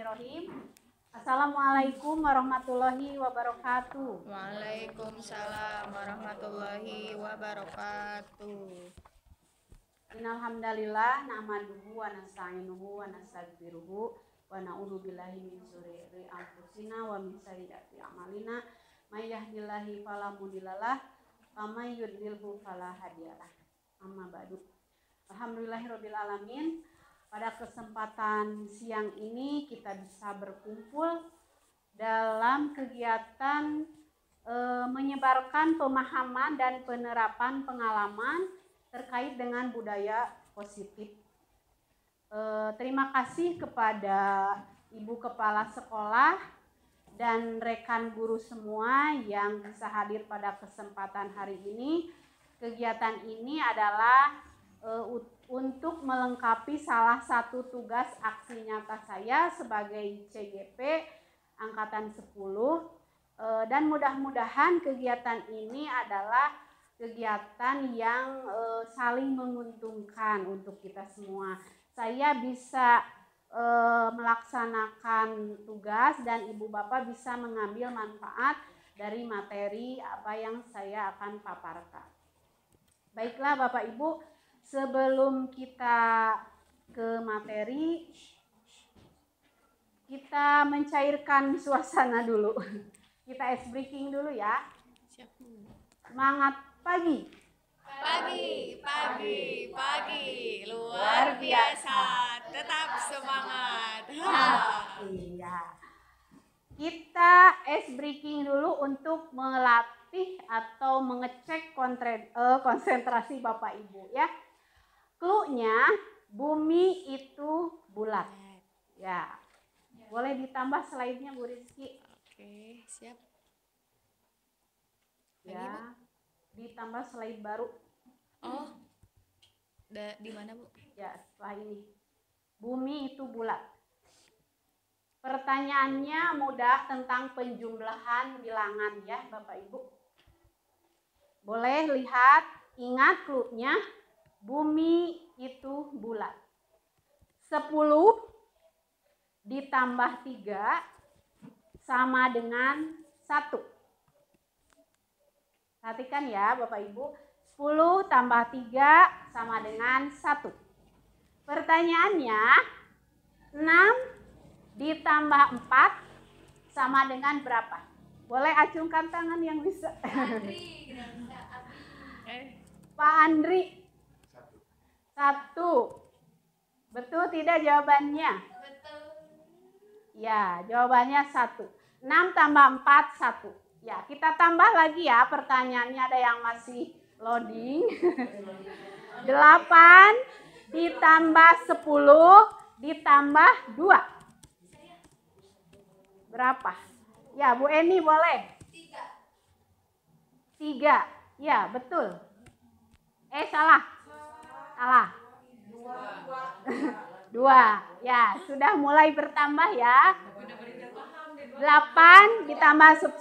Bismillahirrahmanirrahim. Assalamualaikum warahmatullahi wabarakatuh. Waalaikumsalam warahmatullahi wabarakatuh. Innal hamdalillah nahmaduhu wa nasta'inuhu wa nastaghfiruhu wa na'udzu billahi min syururi anfusina wa min sayyiati a'malina. May yahdihillahu fala mudhillalah wa may yudlilhu fala hadiyalah. Amma ba'du. Alhamdulillahirabbil alamin. Pada kesempatan siang ini kita bisa berkumpul dalam kegiatan menyebarkan pemahaman dan penerapan pengalaman terkait dengan budaya positif. Terima kasih kepada Ibu Kepala Sekolah dan rekan guru semua yang bisa hadir pada kesempatan hari ini. Kegiatan ini adalah untuk melengkapi salah satu tugas aksi nyata saya sebagai CGP Angkatan 10, dan mudah-mudahan kegiatan ini adalah kegiatan yang saling menguntungkan untuk kita semua. Saya bisa melaksanakan tugas dan Ibu Bapak bisa mengambil manfaat dari materi apa yang saya akan paparkan. Baiklah Bapak Ibu, sebelum kita ke materi, kita mencairkan suasana dulu. Kita ice breaking dulu ya. Semangat pagi. Pagi, luar biasa, tetap semangat. Iya. Kita ice breaking dulu untuk melatih atau mengecek konsentrasi Bapak Ibu ya. Clue-nya, bumi itu bulat. Ya. Boleh ditambah slide-nya Bu Rizky? Oke, siap. Ya. Ditambah slide baru. Oh, di mana Bu? Ya, setelah ini. Bumi itu bulat. Pertanyaannya mudah tentang penjumlahan bilangan ya Bapak Ibu. Boleh lihat, ingat clue-nya, bumi itu bulat. 10 ditambah 3 sama dengan 1. Perhatikan ya Bapak Ibu, 10 tambah 3 sama dengan 1. Pertanyaannya, 6 ditambah 4 sama dengan berapa? Boleh acungkan tangan yang bisa. Pak Andri. 1. Betul tidak jawabannya? Betul. Ya, jawabannya 1. 6 tambah 4, 1. Ya, kita tambah lagi ya pertanyaannya, ada yang masih loading. 8 ditambah 10 ditambah 2. Berapa? Ya, Bu Eni boleh. 3. Ya, betul. Salah. 2. Ya, sudah mulai bertambah ya. 8 ditambah 10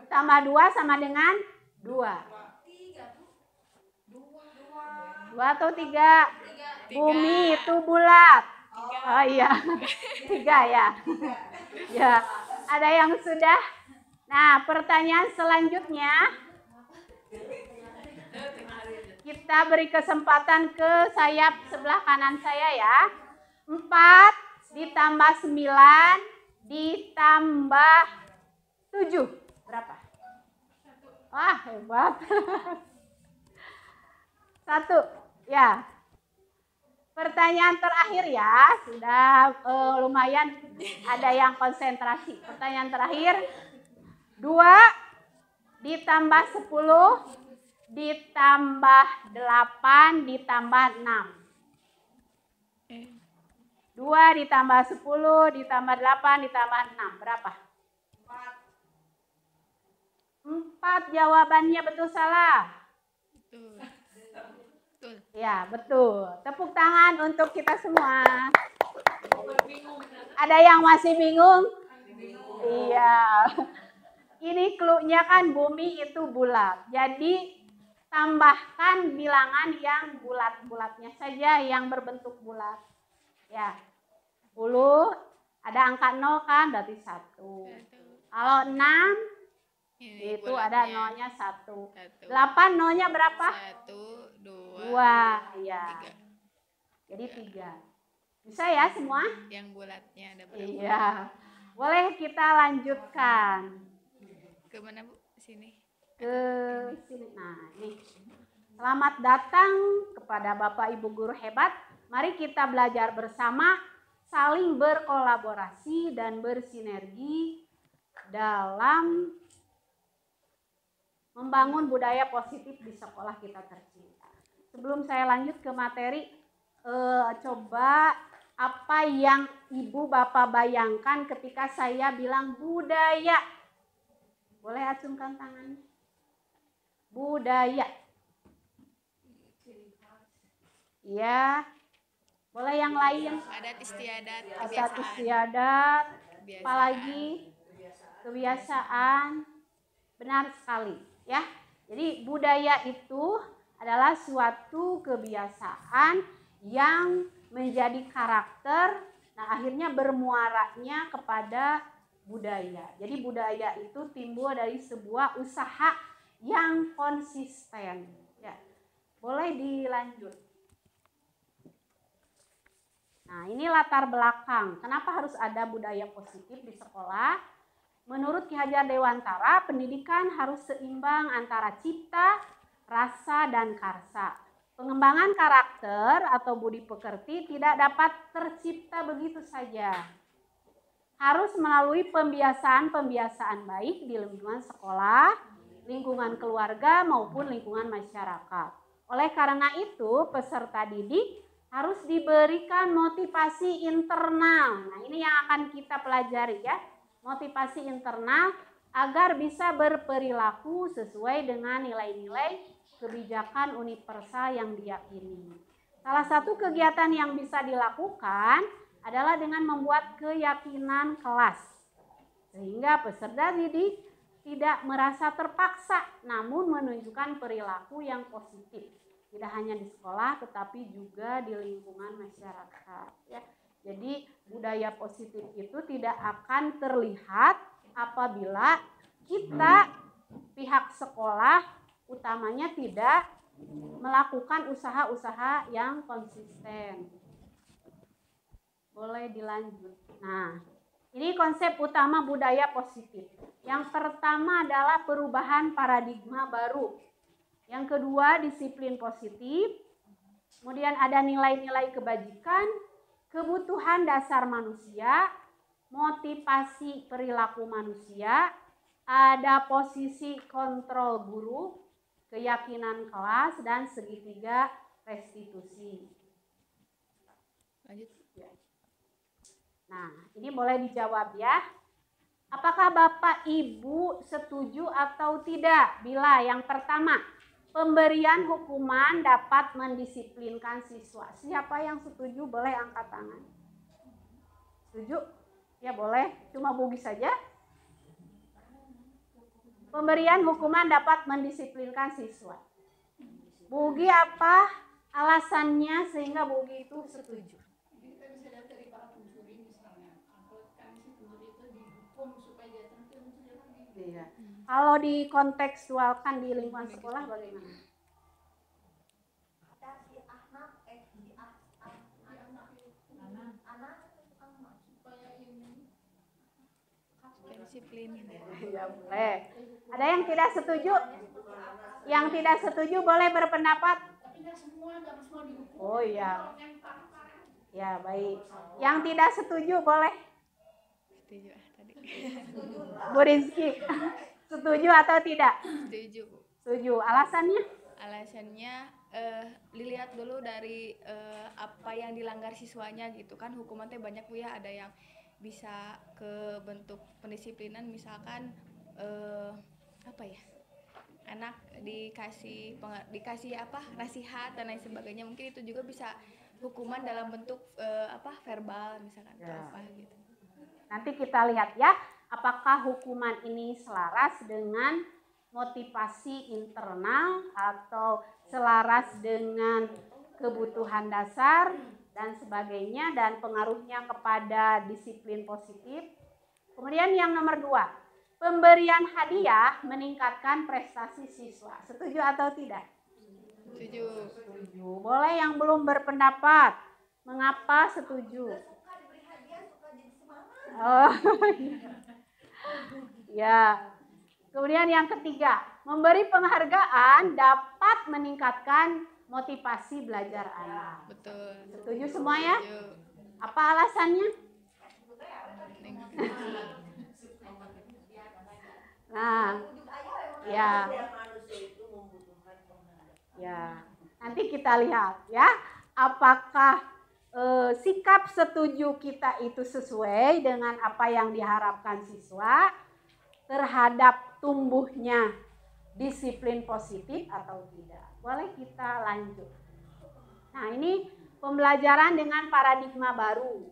tambah 2 sama dengan 2. 2 atau 3? Bumi itu bulat. Oh iya. 3 ya. Ya, ada yang sudah. Nah, pertanyaan selanjutnya. Kita beri kesempatan ke sayap sebelah kanan saya ya. 4 ditambah 9 ditambah 7. Berapa? Wah, hebat. 1. Ya. Pertanyaan terakhir ya, sudah lumayan ada yang konsentrasi. Pertanyaan terakhir, 2 ditambah 10 ditambah 8 ditambah 6. 2 ditambah 10 ditambah 8 ditambah 6. Berapa? 4 jawabannya, betul salah? Betul. Ya, betul. Tepuk tangan untuk kita semua. Ada yang masih bingung? Iya. Ini clue-nya kan bumi itu bulat. Jadi tambahkan bilangan yang bulat-bulatnya saja, yang berbentuk bulat. Ya. 10 Ada angka 0 kan, berarti 1. Satu. Kalau 6, Ini itu ada bulatnya. nolnya 1. Satu. 8 nolnya berapa? 1, 2, 2, ya. 3. Jadi 3. Bisa ya semua? Yang bulatnya ada berapa? Iya. Boleh kita lanjutkan Ke mana Bu? Sini. ke sini. Nah, ini. Selamat datang kepada Bapak Ibu guru hebat. Mari kita belajar bersama, saling berkolaborasi dan bersinergi dalam membangun budaya positif di sekolah kita tercinta. Sebelum saya lanjut ke materi, coba apa yang Ibu Bapak bayangkan ketika saya bilang budaya? Boleh acungkan tangannya. Budaya. Ya. Boleh yang lain? Adat istiadat, Adat kebiasaan. istiadat. Kebiasaan. Apalagi kebiasaan. Benar sekali, ya. Jadi budaya itu adalah suatu kebiasaan yang menjadi karakter, nah akhirnya bermuaranya kepada budaya. Jadi budaya itu timbul dari sebuah usaha yang konsisten. Ya. Boleh dilanjut. Nah, ini latar belakang. Kenapa harus ada budaya positif di sekolah? Menurut Ki Hajar Dewantara, pendidikan harus seimbang antara cipta, rasa, dan karsa. Pengembangan karakter atau budi pekerti tidak dapat tercipta begitu saja. Harus melalui pembiasaan-pembiasaan baik di lingkungan sekolah, lingkungan keluarga, maupun lingkungan masyarakat. Oleh karena itu, peserta didik harus diberikan motivasi internal. Nah, ini yang akan kita pelajari ya. Motivasi internal agar bisa berperilaku sesuai dengan nilai-nilai kebijakan universal yang diyakini. Salah satu kegiatan yang bisa dilakukan adalah dengan membuat keyakinan kelas, sehingga peserta didik tidak merasa terpaksa, namun menunjukkan perilaku yang positif, tidak hanya di sekolah tetapi juga di lingkungan masyarakat. Ya. Jadi budaya positif itu tidak akan terlihat apabila kita pihak sekolah utamanya tidak melakukan usaha-usaha yang konsisten. Boleh dilanjut. Nah, ini konsep utama budaya positif. Yang pertama adalah perubahan paradigma baru. Yang kedua, disiplin positif. Kemudian ada nilai-nilai kebajikan, kebutuhan dasar manusia, motivasi perilaku manusia, ada posisi kontrol guru, keyakinan kelas, dan segitiga restitusi. Lanjut. Nah, ini boleh dijawab ya. Apakah Bapak Ibu setuju atau tidak bila yang pertama, pemberian hukuman dapat mendisiplinkan siswa? Siapa yang setuju boleh angkat tangan. Setuju? Ya boleh, cuma Bugi saja. Pemberian hukuman dapat mendisiplinkan siswa. Bugi apa alasannya sehingga Bugi itu setuju? Iya. Kalau dikontekstualkan di lingkungan sekolah bagaimana? Disiplin. Ya boleh. Ada yang tidak setuju? Yang tidak setuju boleh berpendapat? Oh iya. Ya baik. Yang tidak setuju boleh? Setuju tadi. Bu Rizky, setuju atau tidak? Setuju Bu. Setuju. Alasannya? Alasannya dilihat dulu dari apa yang dilanggar siswanya gitu kan, hukumannya banyak Bu ya, ada yang bisa ke bentuk pendisiplinan, misalkan apa ya, anak dikasih apa nasihat dan lain sebagainya, mungkin itu juga bisa hukuman dalam bentuk verbal misalkan atau apa gitu. Nanti kita lihat ya, apakah hukuman ini selaras dengan motivasi internal atau selaras dengan kebutuhan dasar dan sebagainya, dan pengaruhnya kepada disiplin positif. Kemudian yang nomor 2, pemberian hadiah meningkatkan prestasi siswa. Setuju atau tidak? Setuju. Setuju. Boleh yang belum berpendapat. Mengapa setuju? Oh, ya. Kemudian yang ketiga, memberi penghargaan dapat meningkatkan motivasi belajar anak. Betul. Setuju semua ya? Setuju. Apa alasannya? Nah, ya. Ya. Nanti kita lihat ya, apakah sikap setuju kita itu sesuai dengan apa yang diharapkan siswa terhadap tumbuhnya disiplin positif atau tidak. Boleh kita lanjut. Nah, ini pembelajaran dengan paradigma baru.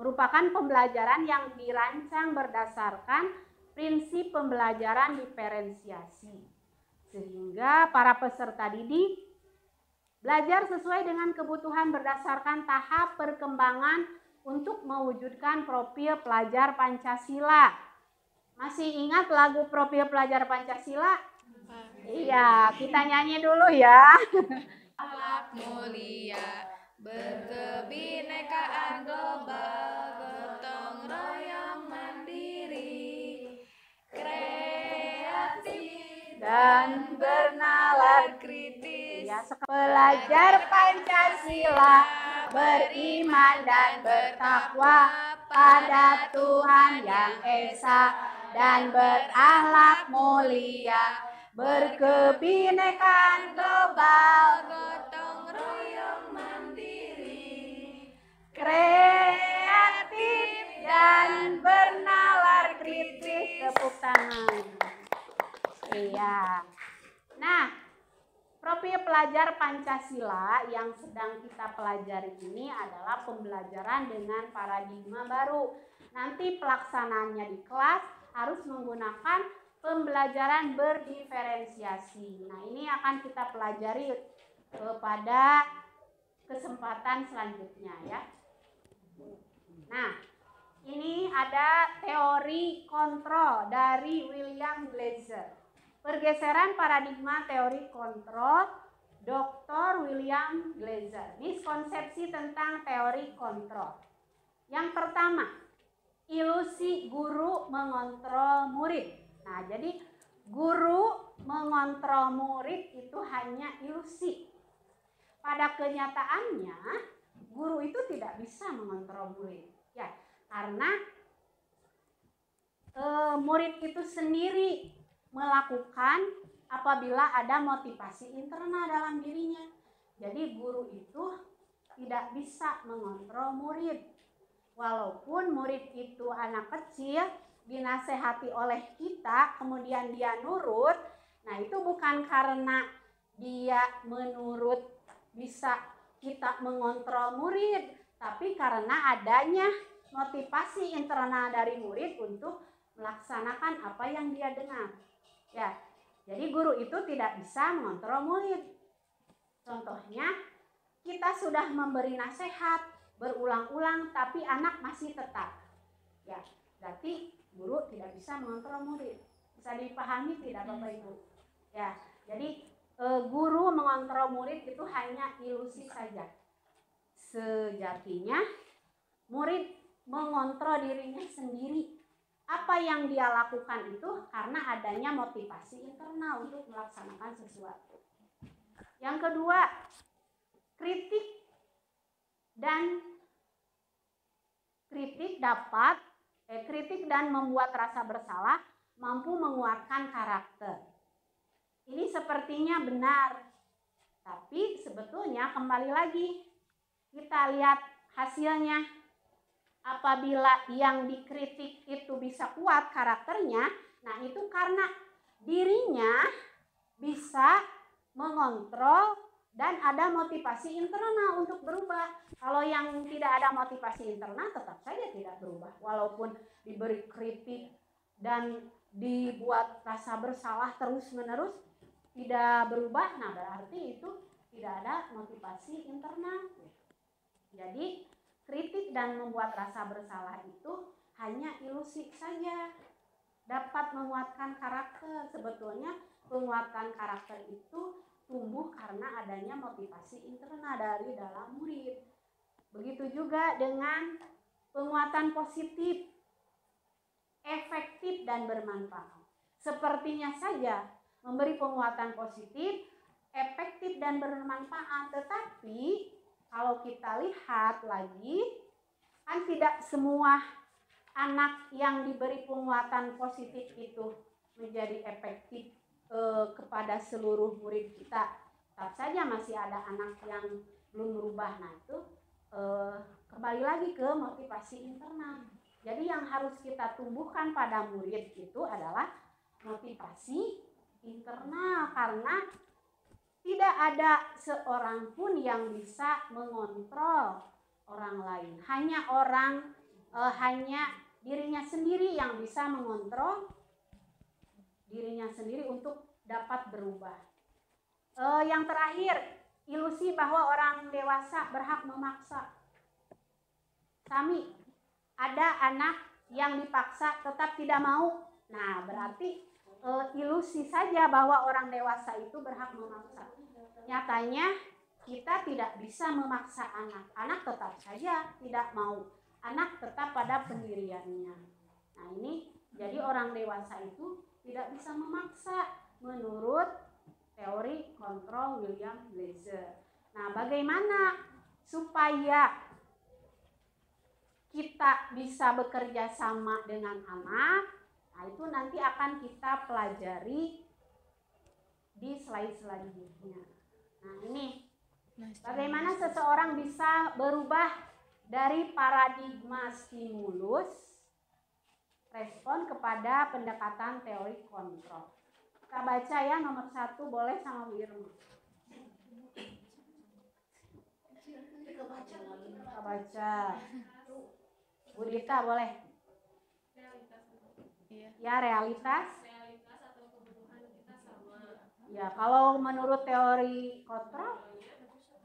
Merupakan pembelajaran yang dirancang berdasarkan prinsip pembelajaran diferensiasi. Sehingga para peserta didik belajar sesuai dengan kebutuhan berdasarkan tahap perkembangan untuk mewujudkan profil pelajar Pancasila. Masih ingat lagu profil pelajar Pancasila? Iya, kita nyanyi dulu ya. Akhlak mulia, berkebinekaan global, gotong royong mandiri, kreatif Dan bernalar kritis. ya, belajar Pancasila, beriman dan bertakwa pada Tuhan yang Esa, dan berakhlak mulia, berkebinekaan global, Gotong royong mandiri, kreatif dan bernalar kritis. Tepuk tangan. Iya. Nah, profil pelajar Pancasila yang sedang kita pelajari ini adalah pembelajaran dengan paradigma baru. Nanti pelaksanaannya di kelas harus menggunakan pembelajaran berdiferensiasi. Nah, ini akan kita pelajari pada kesempatan selanjutnya ya. Nah, ini ada teori kontrol dari William Glasser. Pergeseran paradigma teori kontrol Dr. William Glasser. Miskonsepsi tentang teori kontrol. Yang pertama, ilusi guru mengontrol murid. Nah, jadi guru mengontrol murid itu hanya ilusi. Pada kenyataannya, guru itu tidak bisa mengontrol murid. Ya, karena murid itu sendiri melakukan apabila ada motivasi internal dalam dirinya. Jadi guru itu tidak bisa mengontrol murid. Walaupun murid itu anak kecil, dinasehati oleh kita, kemudian dia nurut, nah itu bukan karena dia menurut bisa kita mengontrol murid, tapi karena adanya motivasi internal dari murid untuk melaksanakan apa yang dia dengar. Ya, jadi guru itu tidak bisa mengontrol murid. Contohnya, kita sudah memberi nasihat berulang-ulang, tapi anak masih tetap. Ya, berarti guru tidak bisa mengontrol murid. Bisa dipahami tidak, Bapak Ibu? Ya, jadi guru mengontrol murid itu hanya ilusi saja. Sejatinya, murid mengontrol dirinya sendiri. Apa yang dia lakukan itu karena adanya motivasi internal untuk melaksanakan sesuatu. Yang kedua, kritik dan membuat rasa bersalah mampu menguatkan karakter. Ini sepertinya benar, tapi sebetulnya kembali lagi kita lihat hasilnya. Apabila yang dikritik itu bisa kuat karakternya, nah itu karena dirinya bisa mengontrol dan ada motivasi internal untuk berubah. Kalau yang tidak ada motivasi internal tetap saja tidak berubah. Walaupun diberi kritik dan dibuat rasa bersalah terus-menerus tidak berubah, nah berarti itu tidak ada motivasi internal. Jadi kritik dan membuat rasa bersalah itu hanya ilusi saja, dapat menguatkan karakter. Sebetulnya penguatan karakter itu tumbuh karena adanya motivasi internal dari dalam murid. Begitu juga dengan penguatan positif, efektif dan bermanfaat. Sepertinya saja memberi penguatan positif, efektif dan bermanfaat, tetapi kalau kita lihat lagi, kan tidak semua anak yang diberi penguatan positif itu menjadi efektif kepada seluruh murid kita. Tetap saja masih ada anak yang belum berubah. Nah itu kembali lagi ke motivasi internal. Jadi yang harus kita tumbuhkan pada murid itu adalah motivasi internal, karena tidak ada seorang pun yang bisa mengontrol orang lain. Hanya dirinya sendiri yang bisa mengontrol dirinya sendiri untuk dapat berubah. Yang terakhir, ilusi bahwa orang dewasa berhak memaksa. Sami, ada anak yang dipaksa tetap tidak mau. Nah, berarti ilusi saja bahwa orang dewasa itu berhak memaksa. Nyatanya kita tidak bisa memaksa anak. Anak tetap saja tidak mau. Anak tetap pada pendiriannya. Nah, ini jadi orang dewasa itu tidak bisa memaksa menurut teori kontrol William Blazer. Nah, bagaimana supaya kita bisa bekerja sama dengan anak? Nah, itu nanti akan kita pelajari di slide selanjutnya. Nah, ini bagaimana seseorang bisa berubah dari paradigma stimulus respon kepada pendekatan teori kontrol. Kita baca ya, nomor 1 boleh sama Bu Irma. Kita baca. Bu Dita boleh. Ya, realitas. Realitas atau kebutuhan kita sama. Ya, kalau menurut teori kontrol,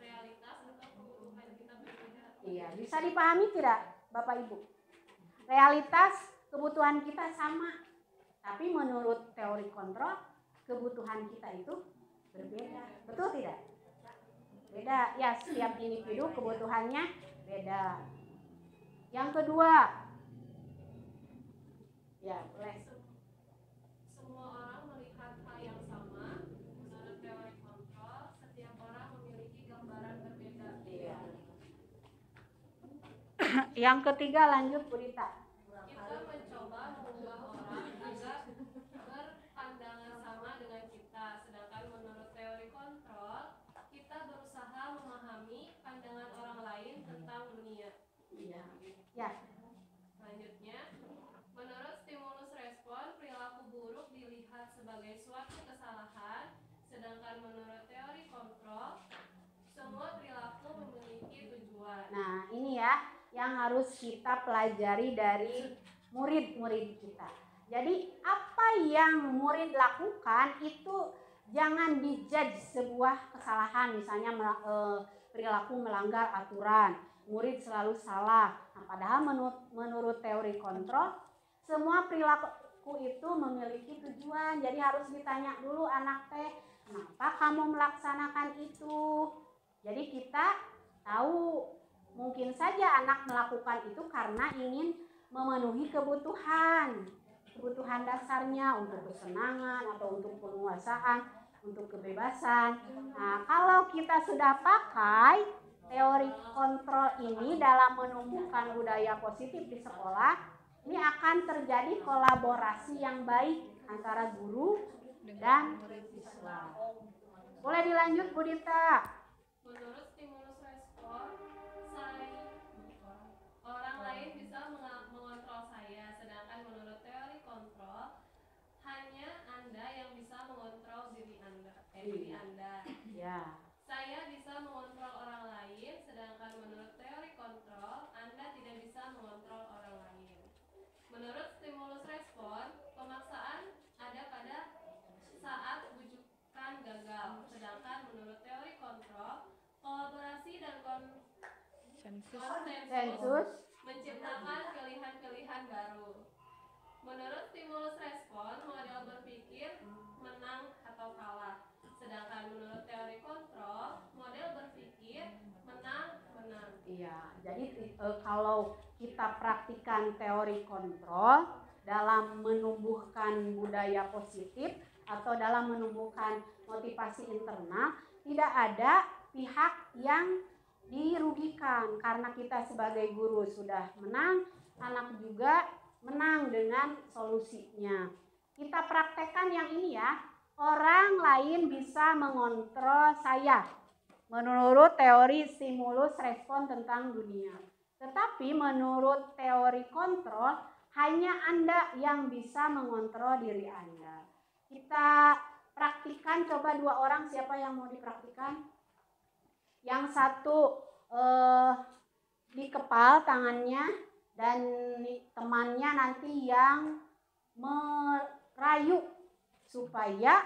Realitas atau kebutuhan kita berbeda. iya, bisa dipahami tidak, Bapak Ibu? Realitas kebutuhan kita sama, tapi menurut teori kontrol kebutuhan kita itu berbeda. Betul tidak? Beda. Ya, setiap individu kebutuhannya beda. Yang kedua, ya boleh. Semua orang melihat hal yang sama. Menurut teori kontrol, setiap orang memiliki gambaran berbeda. Iya. Yang ketiga, lanjut Bu Dita. Kita mencoba mengubah orang agar berpandangan sama dengan kita. Sedangkan menurut teori kontrol, kita berusaha memahami pandangan orang lain tentang dunia. Iya. Ya. Selanjutnya, menurut stimulus respon, perilaku buruk dilihat sebagai suatu kesalahan, sedangkan menurut teori kontrol, semua perilaku memiliki tujuan. Nah, ini ya yang harus kita pelajari dari murid-murid kita. Jadi, apa yang murid lakukan itu jangan dijudge sebuah kesalahan, misalnya perilaku melanggar aturan, murid selalu salah. Nah, padahal menurut teori kontrol, semua perilaku itu memiliki tujuan. Jadi harus ditanya dulu anak teh, kenapa kamu melaksanakan itu? Jadi kita tahu mungkin saja anak melakukan itu karena ingin memenuhi kebutuhan dasarnya untuk kesenangan atau untuk penguasaan, untuk kebebasan. Nah, kalau kita sudah pakai teori kontrol ini dalam menumbuhkan budaya positif di sekolah, ini akan terjadi kolaborasi yang baik antara guru dan siswa. Boleh dilanjut Bu Dita? Menurut stimulus respon, orang lain bisa mengontrol saya, sedangkan menurut teori kontrol, hanya Anda yang bisa mengontrol diri Anda. Ya. Saya bisa mengontrol orang lain, sedangkan menurut teori kontrol, Anda tidak bisa mengontrol orang lain. Menurut stimulus respon, pemaksaan ada pada saat bujukan gagal, sedangkan menurut teori kontrol, sensus, menciptakan pilihan-pilihan baru. Menurut stimulus respon, model berpikir menang atau kalah. Sedangkan menurut teori kontrol, model berpikir menang-menang. iya. Jadi kalau kita praktikkan teori kontrol dalam menumbuhkan budaya positif atau dalam menumbuhkan motivasi internal, tidak ada pihak yang dirugikan karena kita sebagai guru sudah menang, anak juga menang dengan solusinya. Kita praktekkan yang ini ya, orang lain bisa mengontrol saya menurut teori stimulus respon tentang dunia. Tetapi menurut teori kontrol, hanya Anda yang bisa mengontrol diri Anda. Kita praktikkan, coba 2 orang, siapa yang mau dipraktikkan? Yang satu dikepal tangannya dan temannya nanti yang merayu supaya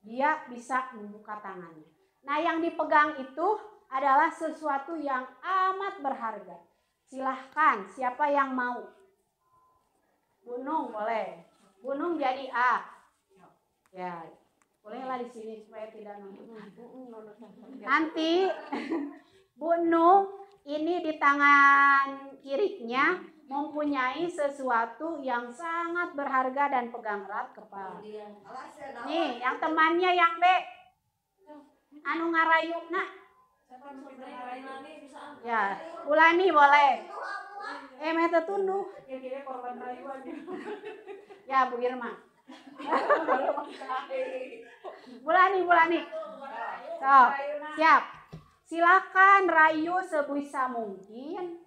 dia bisa membuka tangannya. Nah, yang dipegang itu adalah sesuatu yang amat berharga. Silahkan, siapa yang mau? Bu Nung boleh. Bu Nung jadi A. Ya, bolehlah di sini supaya tidak nonton. Nanti Bu Nung ini di tangan kirinya mempunyai sesuatu yang sangat berharga dan pegang erat kepala. Nih, yang temannya yang B. Anu ngarayu nak. Ya, Bulani boleh. Meta tunduh. Ya, Bu Irma. Bulani. So, siap. Silakan rayu sebisa mungkin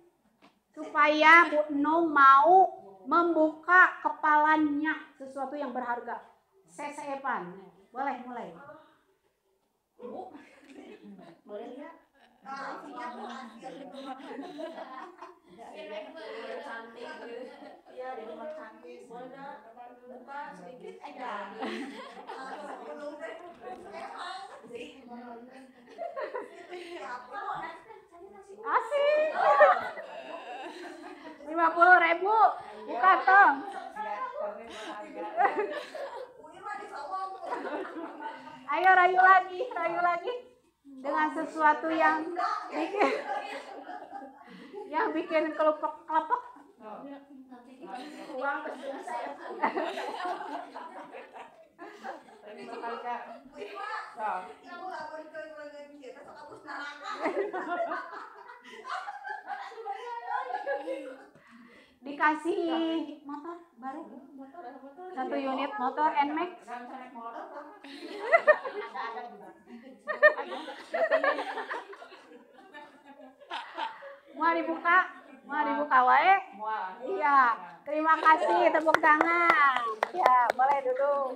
supaya Bu Nung mau membuka kepalanya sesuatu yang berharga. Sesepan. Boleh mulai. Bu. Boleh lihat? Cantik. Iya, di rumah cantik. Boleh buka sedikit aja. Asik. 50.000. Buka tong. Ayo rayu lagi dengan sesuatu yang bikin kelepek. Uang kesini saya. Dikasih motor baru, 1 unit motor NMAX. Mau dibuka wae? Iya, terima kasih, tepuk tangan. Ya, boleh dulu.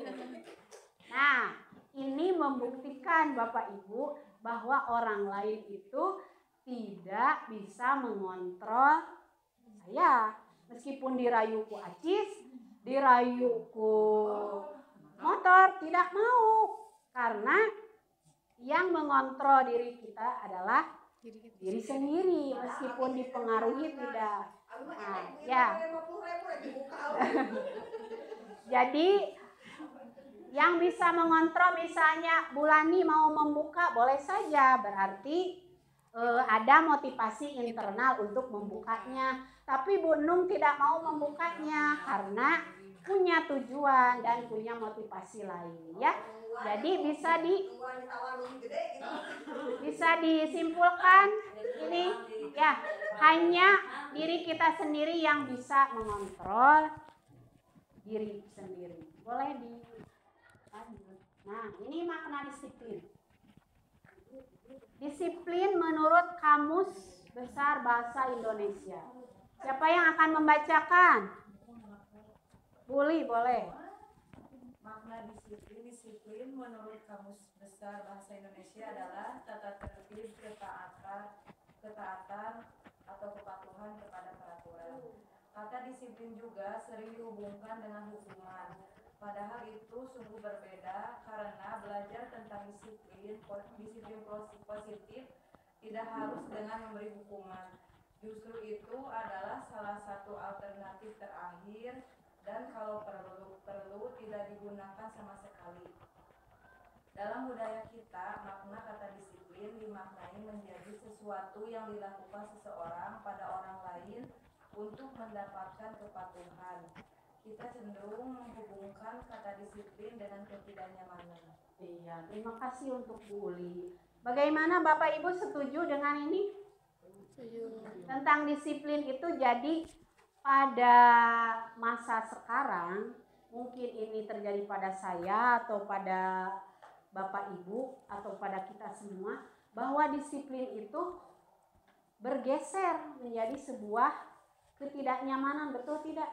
Nah, ini membuktikan Bapak Ibu bahwa orang lain itu tidak bisa mengontrol saya. Meskipun dirayu ku acis, dirayu ku motor, tidak mau. Karena yang mengontrol diri kita adalah diri sendiri, meskipun dipengaruhi tidak. Nah, ya. Jadi yang bisa mengontrol misalnya Bulani mau membuka boleh saja, berarti ada motivasi internal untuk membukanya. Tapi Bu Nung tidak mau membukanya karena punya tujuan dan punya motivasi lain, ya. Jadi bisa disimpulkan ini ya, hanya diri kita sendiri yang bisa mengontrol diri sendiri. Boleh di. Nah, ini makna disiplin. Disiplin menurut Kamus Besar Bahasa Indonesia. Siapa yang akan membacakan? Buli, boleh. Makna disiplin menurut Kamus Besar Bahasa Indonesia adalah tata tertib, ketaatan atau kepatuhan kepada peraturan. Kata disiplin juga sering dihubungkan dengan hukuman. Padahal itu sungguh berbeda karena belajar tentang disiplin positif tidak harus dengan memberi hukuman. Justru itu adalah salah satu alternatif terakhir dan kalau perlu tidak digunakan sama sekali. Dalam budaya kita, makna kata disiplin dimaknai menjadi sesuatu yang dilakukan seseorang pada orang lain untuk mendapatkan kepatuhan. Kita cenderung menghubungkan kata disiplin dengan ketidaknyamanan. Iya, terima kasih untuk Bu Uli. Bagaimana Bapak Ibu setuju dengan ini? Setuju. Tentang disiplin itu jadi pada masa sekarang, mungkin ini terjadi pada saya atau pada Bapak Ibu atau pada kita semua, bahwa disiplin itu bergeser menjadi sebuah ketidaknyamanan, betul tidak?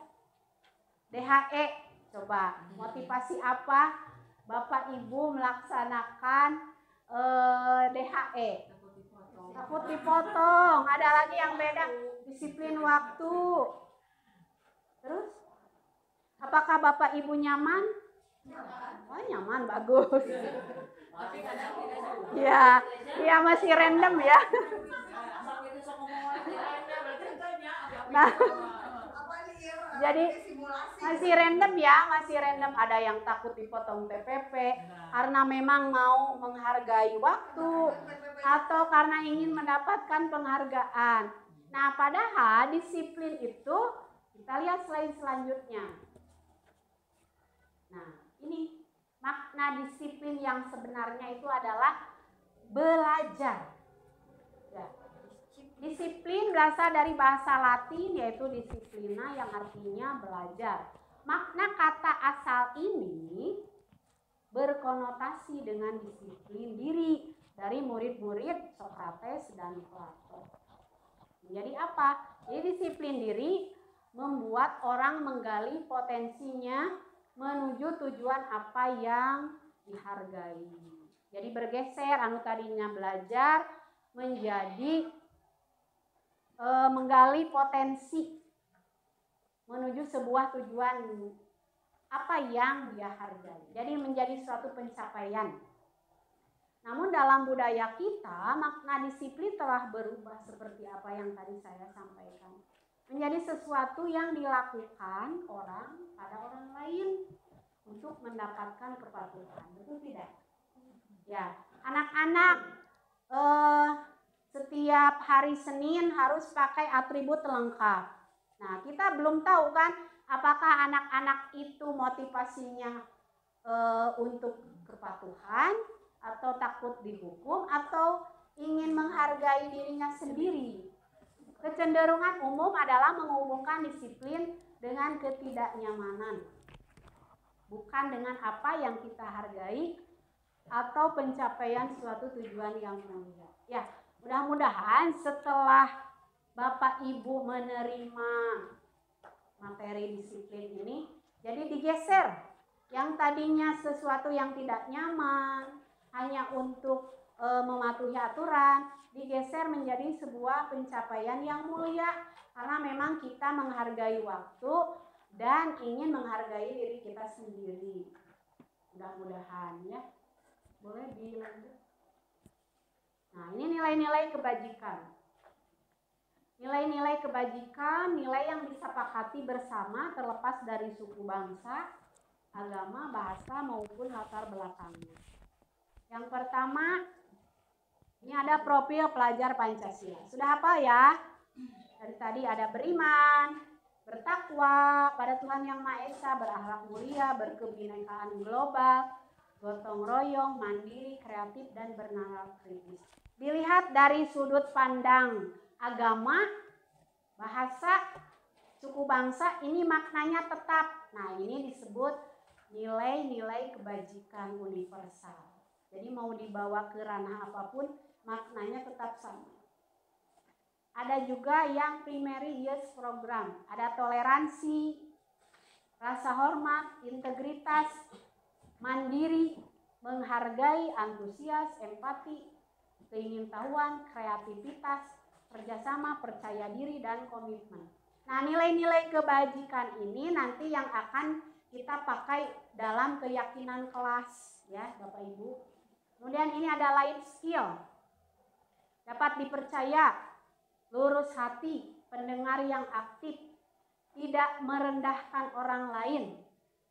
DHE, coba motivasi apa Bapak Ibu melaksanakan DHE? Takut dipotong. Ada lagi yang beda, disiplin waktu. Terus, apakah Bapak Ibu nyaman? Oh, nyaman, bagus. Ya, ya masih random ya. Nah, jadi masih random ya, masih random. Ada yang takut dipotong TPP karena memang mau menghargai waktu atau karena ingin mendapatkan penghargaan. Nah, padahal disiplin itu kita lihat slide selanjutnya. Nah, ini makna disiplin yang sebenarnya itu adalah belajar. Ya. Disiplin berasal dari bahasa Latin yaitu disiplina yang artinya belajar. Makna kata asal ini berkonotasi dengan disiplin diri dari murid-murid Sokrates dan Plato. Jadi apa? Jadi disiplin diri membuat orang menggali potensinya menuju tujuan apa yang dihargai. Jadi bergeser, anu tadinya belajar menjadi menggali potensi menuju sebuah tujuan apa yang dia hargai. Jadi menjadi suatu pencapaian. Namun dalam budaya kita, makna disiplin telah berubah seperti apa yang tadi saya sampaikan. Menjadi sesuatu yang dilakukan orang pada orang lain untuk mendapatkan kepatuhan. Betul tidak? Ya, anak-anak setiap hari Senin harus pakai atribut lengkap. Nah, kita belum tahu kan apakah anak-anak itu motivasinya untuk kepatuhan atau takut dihukum atau ingin menghargai dirinya sendiri. Kecenderungan umum adalah menghubungkan disiplin dengan ketidaknyamanan, bukan dengan apa yang kita hargai atau pencapaian suatu tujuan yang mulia. Ya, mudah-mudahan setelah Bapak Ibu menerima materi disiplin ini, jadi digeser. Yang tadinya sesuatu yang tidak nyaman, hanya untuk mematuhi aturan, digeser menjadi sebuah pencapaian yang mulia. Karena memang kita menghargai waktu dan ingin menghargai diri kita sendiri. Mudah-mudahan ya. Boleh dilanjut. Nah, ini nilai-nilai kebajikan. Nilai-nilai kebajikan, nilai yang disepakati bersama terlepas dari suku bangsa, agama, bahasa maupun latar belakangnya. Yang pertama, ini ada profil pelajar Pancasila. Sudah apa ya? Dari tadi ada beriman, bertakwa pada Tuhan Yang Maha Esa, berakhlak mulia, berkebinekaan global, gotong royong, mandiri, kreatif, dan bernalar kritis. Dilihat dari sudut pandang agama, bahasa, suku bangsa, ini maknanya tetap. Nah, ini disebut nilai-nilai kebajikan universal. Jadi mau dibawa ke ranah apapun, maknanya tetap sama. Ada juga yang primary use program. Ada toleransi, rasa hormat, integritas, mandiri, menghargai, antusias, empati, keingintahuan, kreativitas, kerjasama, percaya diri, dan komitmen. Nah, nilai-nilai kebajikan ini nanti yang akan kita pakai dalam keyakinan kelas, ya Bapak Ibu. Kemudian ini ada life skill. dapat dipercaya, lurus hati, pendengar yang aktif, tidak merendahkan orang lain,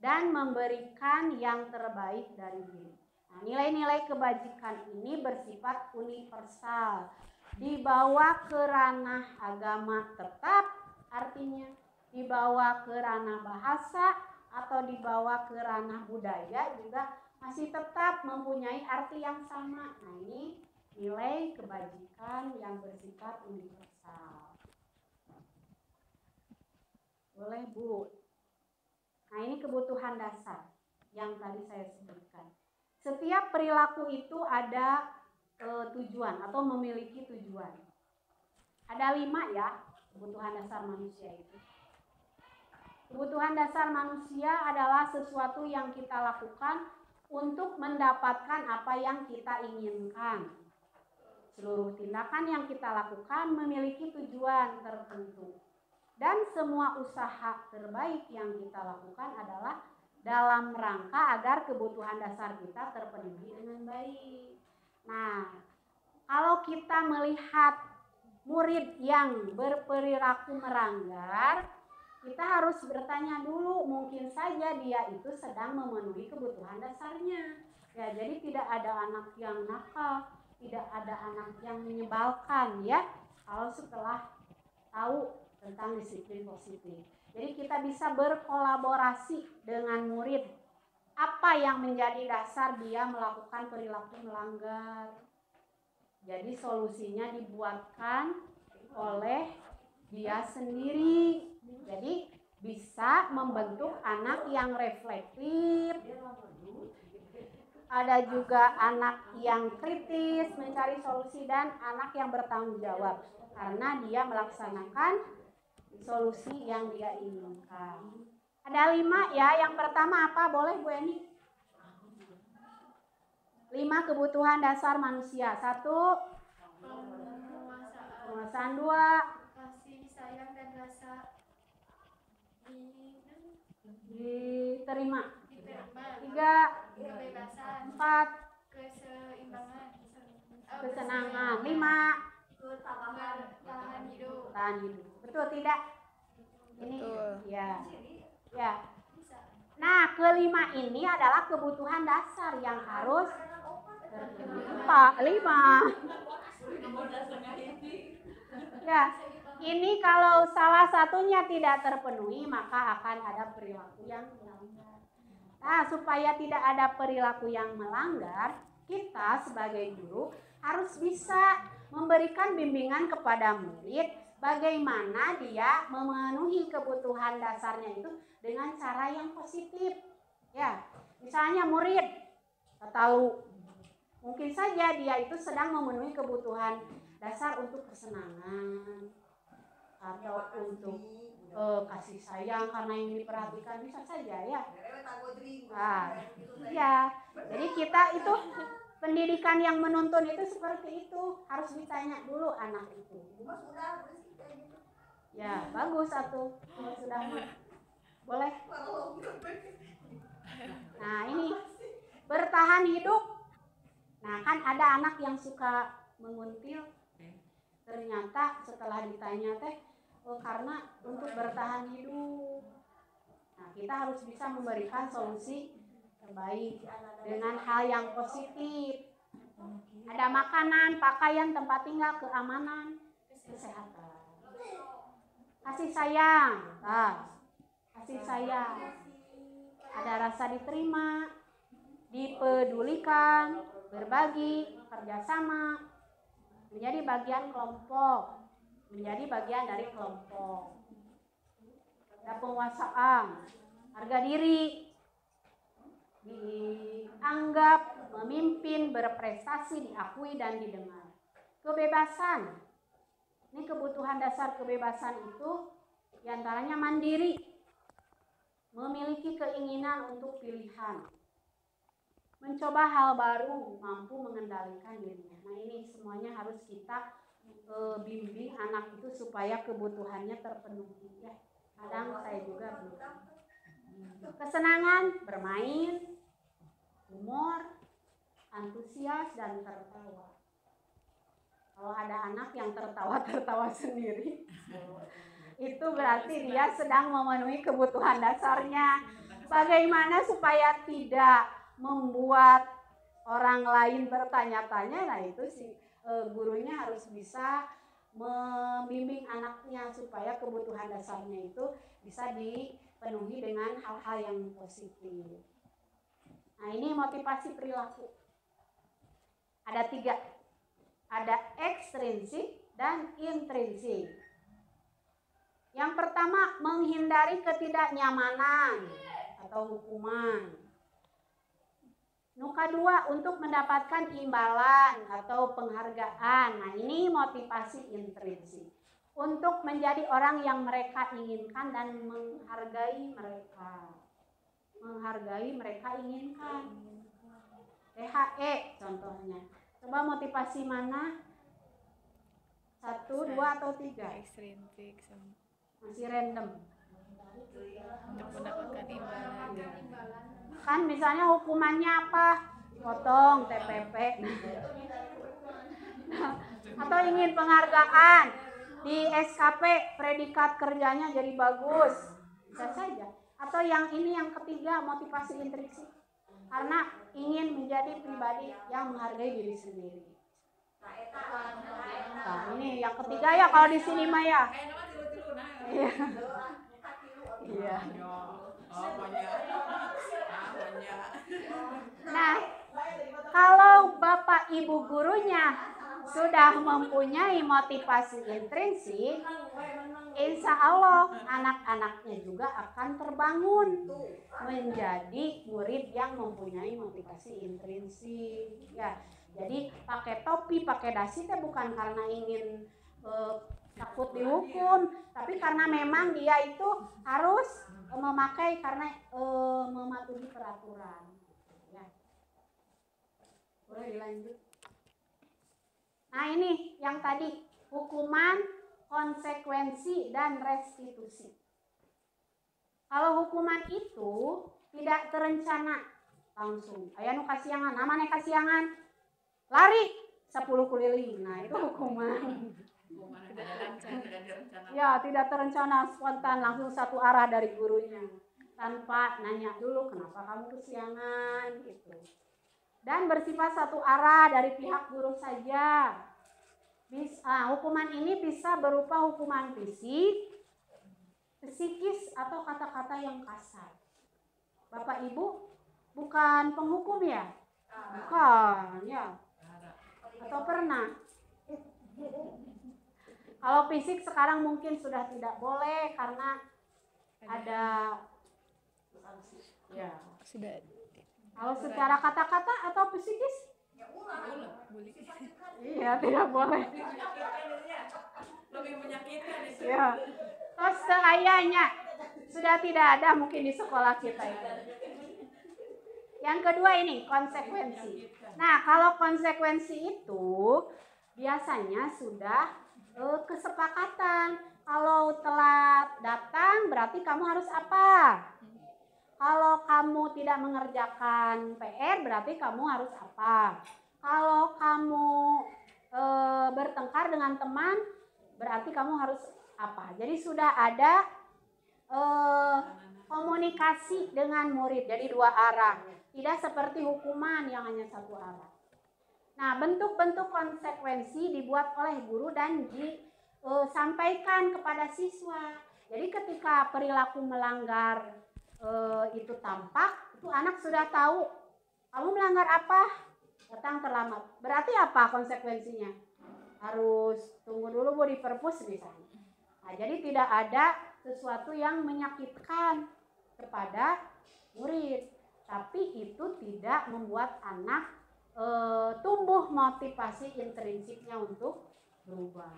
dan memberikan yang terbaik dari diri. Nah, nilai-nilai kebajikan ini bersifat universal, dibawa ke ranah agama tetap, artinya dibawa ke ranah bahasa atau dibawa ke ranah budaya juga masih tetap mempunyai arti yang sama. Nah, ini nilai kebajikan yang bersifat universal. Boleh, Bu? Nah, ini kebutuhan dasar yang tadi saya sebutkan. Setiap perilaku itu ada tujuan atau memiliki tujuan. Ada 5 ya kebutuhan dasar manusia itu. Kebutuhan dasar manusia adalah sesuatu yang kita lakukan untuk mendapatkan apa yang kita inginkan. Seluruh tindakan yang kita lakukan memiliki tujuan tertentu. Dan semua usaha terbaik yang kita lakukan adalah dalam rangka agar kebutuhan dasar kita terpenuhi dengan baik. Nah, kalau kita melihat murid yang berperilaku melanggar, kita harus bertanya dulu, mungkin saja dia itu sedang memenuhi kebutuhan dasarnya. Ya, jadi tidak ada anak yang nakal, tidak ada anak yang menyebalkan ya, kalau setelah tahu tentang disiplin positif. Jadi kita bisa berkolaborasi dengan murid. Apa yang menjadi dasar dia melakukan perilaku melanggar? Jadi solusinya dibuatkan oleh dia sendiri. Jadi bisa membentuk anak yang reflektif. Ada juga anak yang kritis, mencari solusi, dan anak yang bertanggung jawab karena dia melaksanakan solusi yang dia inginkan. Ada 5 ya. Yang pertama apa? Boleh Bu Eni? 5 kebutuhan dasar manusia. 1, penguasaan. 2, kasih sayang dan rasa diterima. 3, kebebasan, 4, keseimbangan, kesenangan. 5, bertahan hidup. tahan hidup. Betul tidak? Ini ya. Ya. Nah, kelima ini adalah kebutuhan dasar yang harus terpenuhi. 5. Ya, ini kalau salah satunya tidak terpenuhi, maka akan ada perilaku yang melanggar. Nah, supaya tidak ada perilaku yang melanggar, kita sebagai guru harus bisa memberikan bimbingan kepada murid bagaimana dia memenuhi kebutuhan dasarnya itu dengan cara yang positif. Ya, misalnya murid tahu mungkin saja dia itu sedang memenuhi kebutuhan dasar untuk kesenangan atau untuk kasih sayang karena yang diperhatikan, bisa saja ya. Nah, ya. Jadi kita itu pendidikan yang menuntun itu seperti itu, harus ditanya dulu anak itu. Ya, bagus satu. Kalau sudah boleh. Nah, ini bertahan hidup. Nah, kan ada anak yang suka menguntil. Ternyata setelah ditanya karena untuk bertahan hidup. Nah, kita harus bisa memberikan solusi terbaik dengan hal yang positif. Ada makanan, pakaian, tempat tinggal, keamanan, kesehatan. Kasih sayang. Nah, kasih sayang. Ada rasa diterima, dipedulikan, berbagi, kerjasama, menjadi bagian kelompok, menjadi bagian dari kelompok. Ada penguasaan, harga diri, dianggap, memimpin, berprestasi, diakui dan didengar. Kebebasan, ini kebutuhan dasar kebebasan itu diantaranya mandiri, memiliki keinginan untuk pilihan, mencoba hal baru, mampu mengendalikan dirinya. Nah, ini semuanya harus kita bimbing anak itu supaya kebutuhannya terpenuhi ya. Kadang saya juga belum. Kesenangan, bermain, humor, antusias dan tertawa. Kalau ada anak yang tertawa-tertawa sendiri, itu berarti dia sedang memenuhi kebutuhan dasarnya. Bagaimana supaya tidak membuat orang lain bertanya-tanya, nah itu si gurunya harus bisa membimbing anaknya supaya kebutuhan dasarnya itu bisa dipenuhi dengan hal-hal yang positif. Nah, ini motivasi perilaku. Ada 3. Ada ekstrinsik dan intrinsik. Yang pertama, menghindari ketidaknyamanan atau hukuman. Kedua, untuk mendapatkan imbalan atau penghargaan. Nah, ini motivasi intrinsik. Untuk menjadi orang yang mereka inginkan dan menghargai mereka. Menghargai mereka inginkan. THE contohnya. Coba motivasi mana? 1, 2, atau 3? Ekstrinsik Masih random. untuk mendapatkan imbalan. Kan misalnya hukumannya apa? Potong TPP. Atau ingin penghargaan di SKP, predikat kerjanya jadi bagus. Bisa saja. Atau yang ini yang ketiga, motivasi intrinsik. Karena ingin menjadi pribadi yang menghargai diri sendiri. Nah, ini yang ketiga ya kalau di sini mah ya. Iya. Iya. Nah, kalau Bapak Ibu gurunya sudah mempunyai motivasi intrinsik, insya Allah anak-anaknya juga akan terbangun menjadi murid yang mempunyai motivasi intrinsik. Ya, jadi pakai topi, pakai dasi itu bukan karena ingin takut dihukum, tapi karena memang dia itu harus memakai karena mematuhi peraturan. Ya. Boleh dilanjut. Nah, ini yang tadi, hukuman, konsekuensi, dan restitusi. Kalau hukuman itu tidak terencana langsung. Aya nu kasiangan, namanya kasiangan. Lari 10 keliling. Nah, itu hukuman. Ya, tidak terencana, spontan, langsung satu arah dari gurunya. Tanpa nanya dulu kenapa kamu kesiangan gitu. Dan bersifat satu arah dari pihak guru saja. Hukuman ini bisa berupa hukuman fisik, psikis, atau kata-kata yang kasar. Bapak Ibu bukan penghukum ya? Bukan ya. Atau pernah? Kalau fisik sekarang mungkin sudah tidak boleh karena ada ya. Sudah. Kalau secara kata-kata atau psikis? Iya, tidak boleh. Lebih menyakitkan itu. Ya. Terus seayanya sudah tidak ada mungkin di sekolah kita itu. Yang kedua ini konsekuensi. Nah, kalau konsekuensi itu biasanya sudah kesepakatan. Kalau telat datang berarti kamu harus apa? Kalau kamu tidak mengerjakan PR berarti kamu harus apa? Kalau kamu bertengkar dengan teman berarti kamu harus apa? Jadi sudah ada komunikasi dengan murid dari 2 arah. Tidak seperti hukuman yang hanya 1 arah. Nah, bentuk-bentuk konsekuensi dibuat oleh guru dan disampaikan kepada siswa. Jadi ketika perilaku melanggar itu tampak, itu anak sudah tahu kamu melanggar apa, datang terlambat. Berarti apa konsekuensinya? Harus tunggu dulu Bu di perpus misalnya. Nah, jadi tidak ada sesuatu yang menyakitkan kepada murid, tapi itu tidak membuat anak tumbuh motivasi intrinsiknya untuk berubah.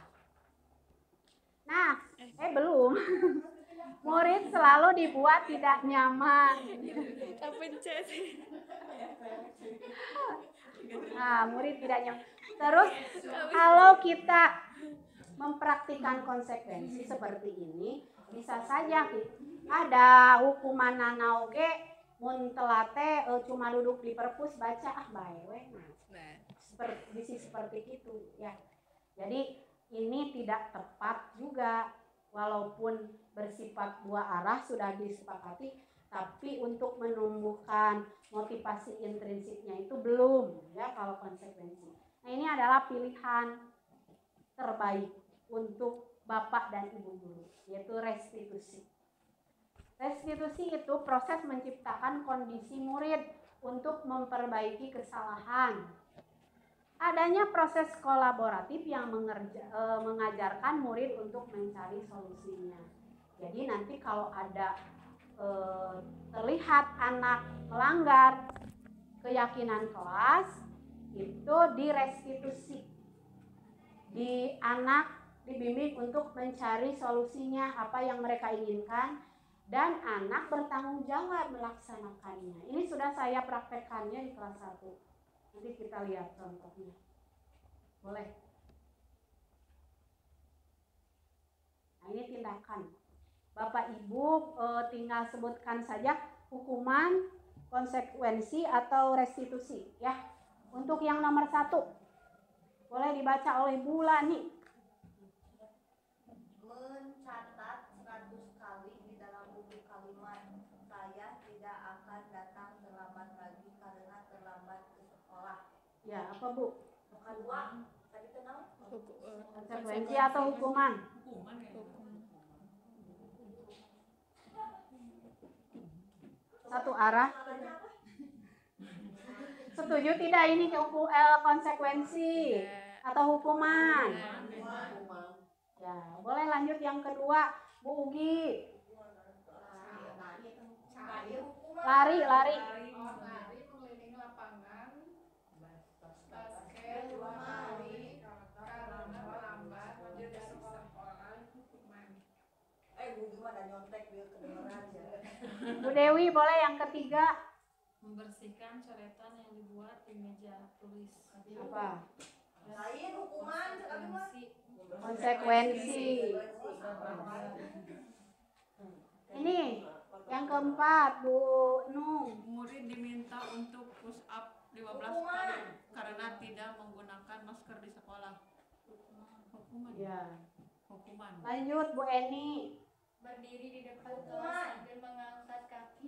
Nah, belum. Murid selalu dibuat tidak nyaman. Terpencet. Nah, murid tidak nyaman. Terus kalau kita mempraktikkan konsekuensi seperti ini, bisa saja ada hukuman nanauge mun telate cuma duduk di perpus baca bae we. Nah, seperti itu ya. Jadi ini tidak tepat juga, walaupun bersifat dua arah sudah disepakati, tapi untuk menumbuhkan motivasi intrinsiknya itu belum ya kalau konsekuensi. Nah ini adalah pilihan terbaik untuk Bapak dan Ibu guru, yaitu restitusi. Restitusi itu proses menciptakan kondisi murid untuk memperbaiki kesalahan. Adanya proses kolaboratif yang mengajarkan murid untuk mencari solusinya. Jadi nanti kalau ada terlihat anak melanggar keyakinan kelas, itu direstitusi. Anak dibimbing untuk mencari solusinya apa yang mereka inginkan, dan anak bertanggung jawab melaksanakannya. Ini sudah saya praktekkannya di kelas 1. Nanti kita lihat contohnya. Boleh? Nah ini tindakan. Bapak Ibu tinggal sebutkan saja hukuman, konsekuensi, atau restitusi ya. Untuk yang nomor 1, boleh dibaca oleh Bu Lani. Mencatat 100 kali di dalam buku kalimat, saya tidak akan datang terlambat lagi karena terlambat ke sekolah. Ya, apa Bu? Kedua, tadi kenal? Konsekuensi atau hukuman? Satu arah. Setuju tidak ini konsekuensi atau hukuman? Ya, boleh lanjut yang kedua, Bu Ugi. Lari. Keliling lapangan, basket, lari, karena terlambat ke sekolah, hukuman. Bu gimana nyontek dia kedengeran ya. Bu Dewi, boleh yang ketiga? Membersihkan coretan yang dibuat di meja tulis. Apa? Lain hukuman, sekali mah. Konsekuensi. Ini yang keempat, Bu Nung. Murid diminta untuk push up 15 kali karena tidak menggunakan masker di sekolah. Hukuman. Ya. Hukuman. Lanjut, Bu Eni. Berdiri di depan kelas sambil mengangkat kaki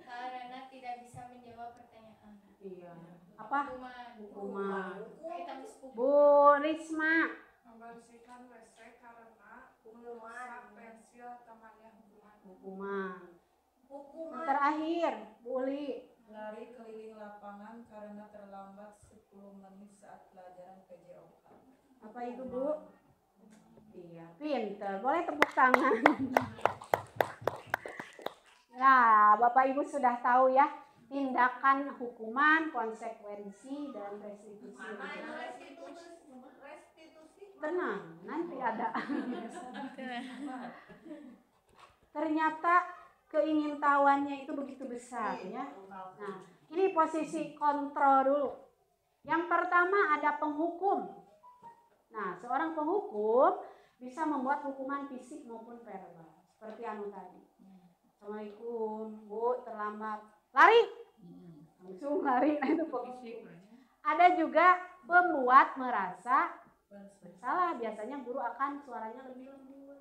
karena tidak bisa menjawab pertanyaan. Iya. Apa? Hukuman. Kita mesti Bu Risma. Membersihkan WC karena merusak pensil temannya hukuman. Hukuman. Yang terakhir, Bu Uli. Lari keliling lapangan karena terlambat 10 menit saat pelajaran PJOK. Apa itu, Bu? Iya, pinter. Boleh tepuk tangan. Nah, Bapak Ibu sudah tahu ya tindakan hukuman, konsekuensi, dan restitusi. Mana yang restitusi? Tenang, nanti ada. Ternyata keingintahuannya itu begitu besar ya. Nah, ini posisi kontrol dulu. Yang pertama ada penghukum. Nah, seorang penghukum bisa membuat hukuman fisik maupun verbal. Seperti anu tadi. Assalamualaikum, Bu, terlambat. Lari. Langsung lari. Nah, itu penghukum. Ada juga pembuat merasa bersalah. Biasanya guru akan suaranya lebih lembut.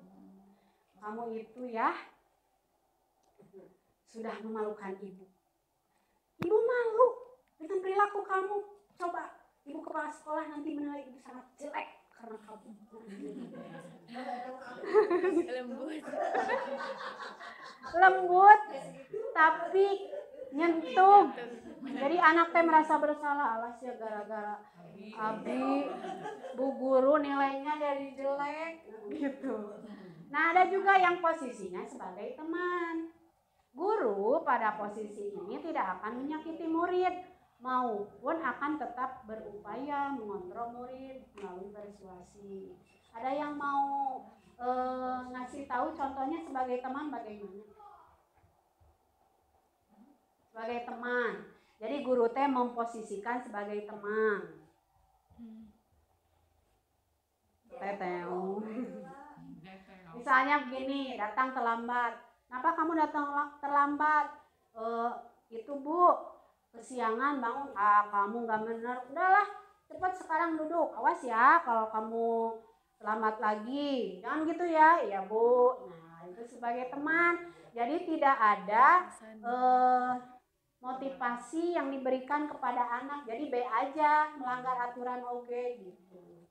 Kamu itu ya sudah memalukan ibu. Ibu malu dengan perilaku kamu. Coba ibu kepala sekolah nanti menilai ibu sangat jelek karena kamu lembut tapi nyentuh. Jadi anak teh merasa bersalah, alas ya gara-gara abi bu guru nilainya dari jelek gitu. Nah, ada juga yang posisinya sebagai teman. Guru pada posisi ini tidak akan menyakiti murid maupun akan tetap berupaya mengontrol murid melalui persuasi. Ada yang mau ngasih tahu contohnya sebagai teman bagaimana? Sebagai teman. Jadi guru teh memposisikan sebagai teman. Teteo. Misalnya begini, datang terlambat. Kenapa kamu datang terlambat? Itu Bu, kesiangan bangun. Kamu nggak bener. Udahlah, cepat sekarang duduk, awas ya kalau kamu selamat lagi, jangan gitu ya, ya Bu. Nah itu sebagai teman, jadi tidak ada motivasi yang diberikan kepada anak, jadi B aja melanggar aturan oke gitu.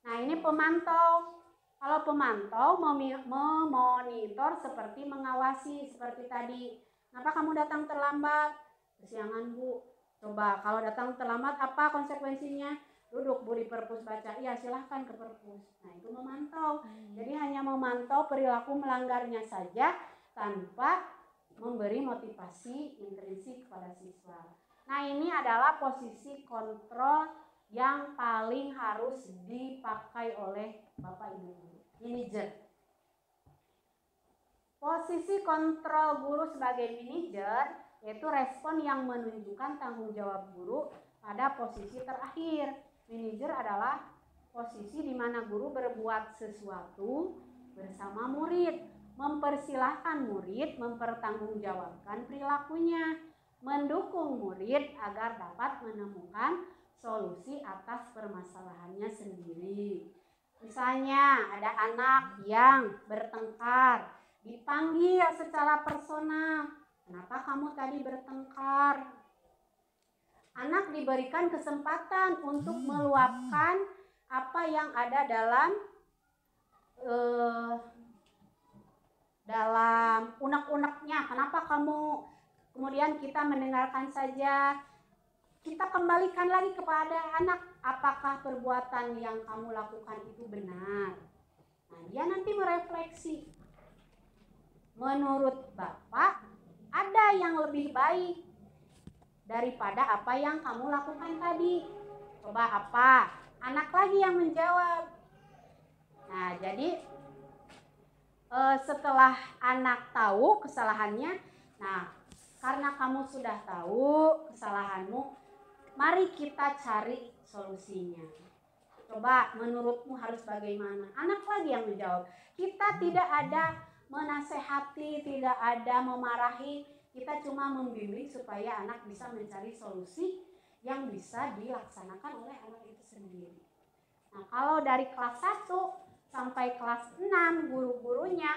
Nah ini pemantau. Kalau pemantau memonitor seperti mengawasi seperti tadi. Kenapa kamu datang terlambat? Kesiangan Bu. Coba kalau datang terlambat apa konsekuensinya? Duduk Bu di perpus baca. Iya silahkan ke perpus. Nah itu memantau. Jadi hanya memantau perilaku melanggarnya saja tanpa memberi motivasi intrinsik kepada siswa. Nah ini adalah posisi kontrol yang paling harus dipakai oleh Bapak Ibu guru, manajer. Posisi kontrol guru sebagai manajer yaitu respon yang menunjukkan tanggung jawab guru pada posisi terakhir. Manajer adalah posisi di mana guru berbuat sesuatu bersama murid, mempersilahkan murid mempertanggungjawabkan perilakunya, mendukung murid agar dapat menemukan solusi atas permasalahannya sendiri. Misalnya ada anak yang bertengkar, dipanggil secara personal. Kenapa kamu tadi bertengkar? Anak diberikan kesempatan untuk meluapkan apa yang ada dalam unek-uneknya. Kenapa kamu? Kemudian kita mendengarkan saja. Kita kembalikan lagi kepada anak, apakah perbuatan yang kamu lakukan itu benar. Nah, dia nanti merefleksi. Menurut Bapak, ada yang lebih baik daripada apa yang kamu lakukan tadi. Coba apa? Anak lagi yang menjawab. Nah, jadi setelah anak tahu kesalahannya, nah karena kamu sudah tahu kesalahanmu, mari kita cari solusinya. Coba menurutmu harus bagaimana? Anak lagi yang menjawab. Kita tidak ada menasehati, tidak ada memarahi. Kita cuma membimbing supaya anak bisa mencari solusi yang bisa dilaksanakan oleh anak itu sendiri. Nah, kalau dari kelas 1 sampai kelas 6 guru-gurunya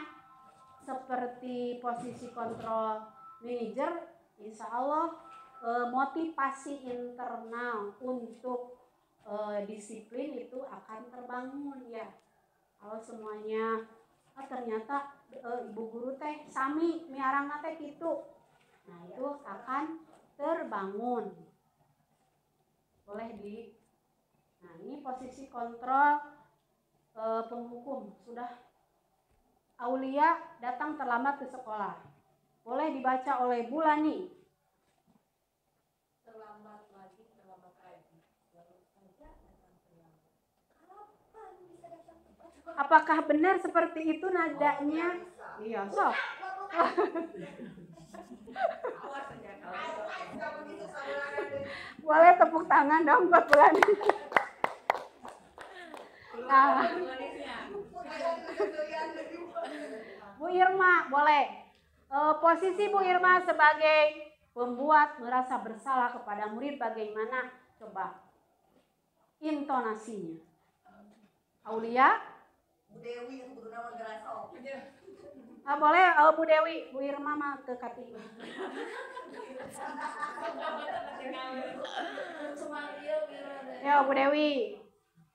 seperti posisi kontrol manajer, insya Allah motivasi internal untuk disiplin itu akan terbangun ya. Kalau semuanya ternyata ibu guru teh sami miarang teh gitu, nah itu akan terbangun. Boleh nah ini posisi kontrol penghukum. Sudah Aulia datang terlambat ke sekolah, boleh dibaca oleh Bulani. Apakah benar seperti itu nadanya? Iya, sok. Boleh tepuk tangan dong buat Bulani. Nah. Bu Irma, boleh. Posisi Bu Irma sebagai pembuat merasa bersalah kepada murid bagaimana? Coba intonasinya. Aulia? Bu Dewi yang guru nama Gerasok. Boleh Bu Dewi, Bu Irma mah ke kati. Ya Bu Dewi.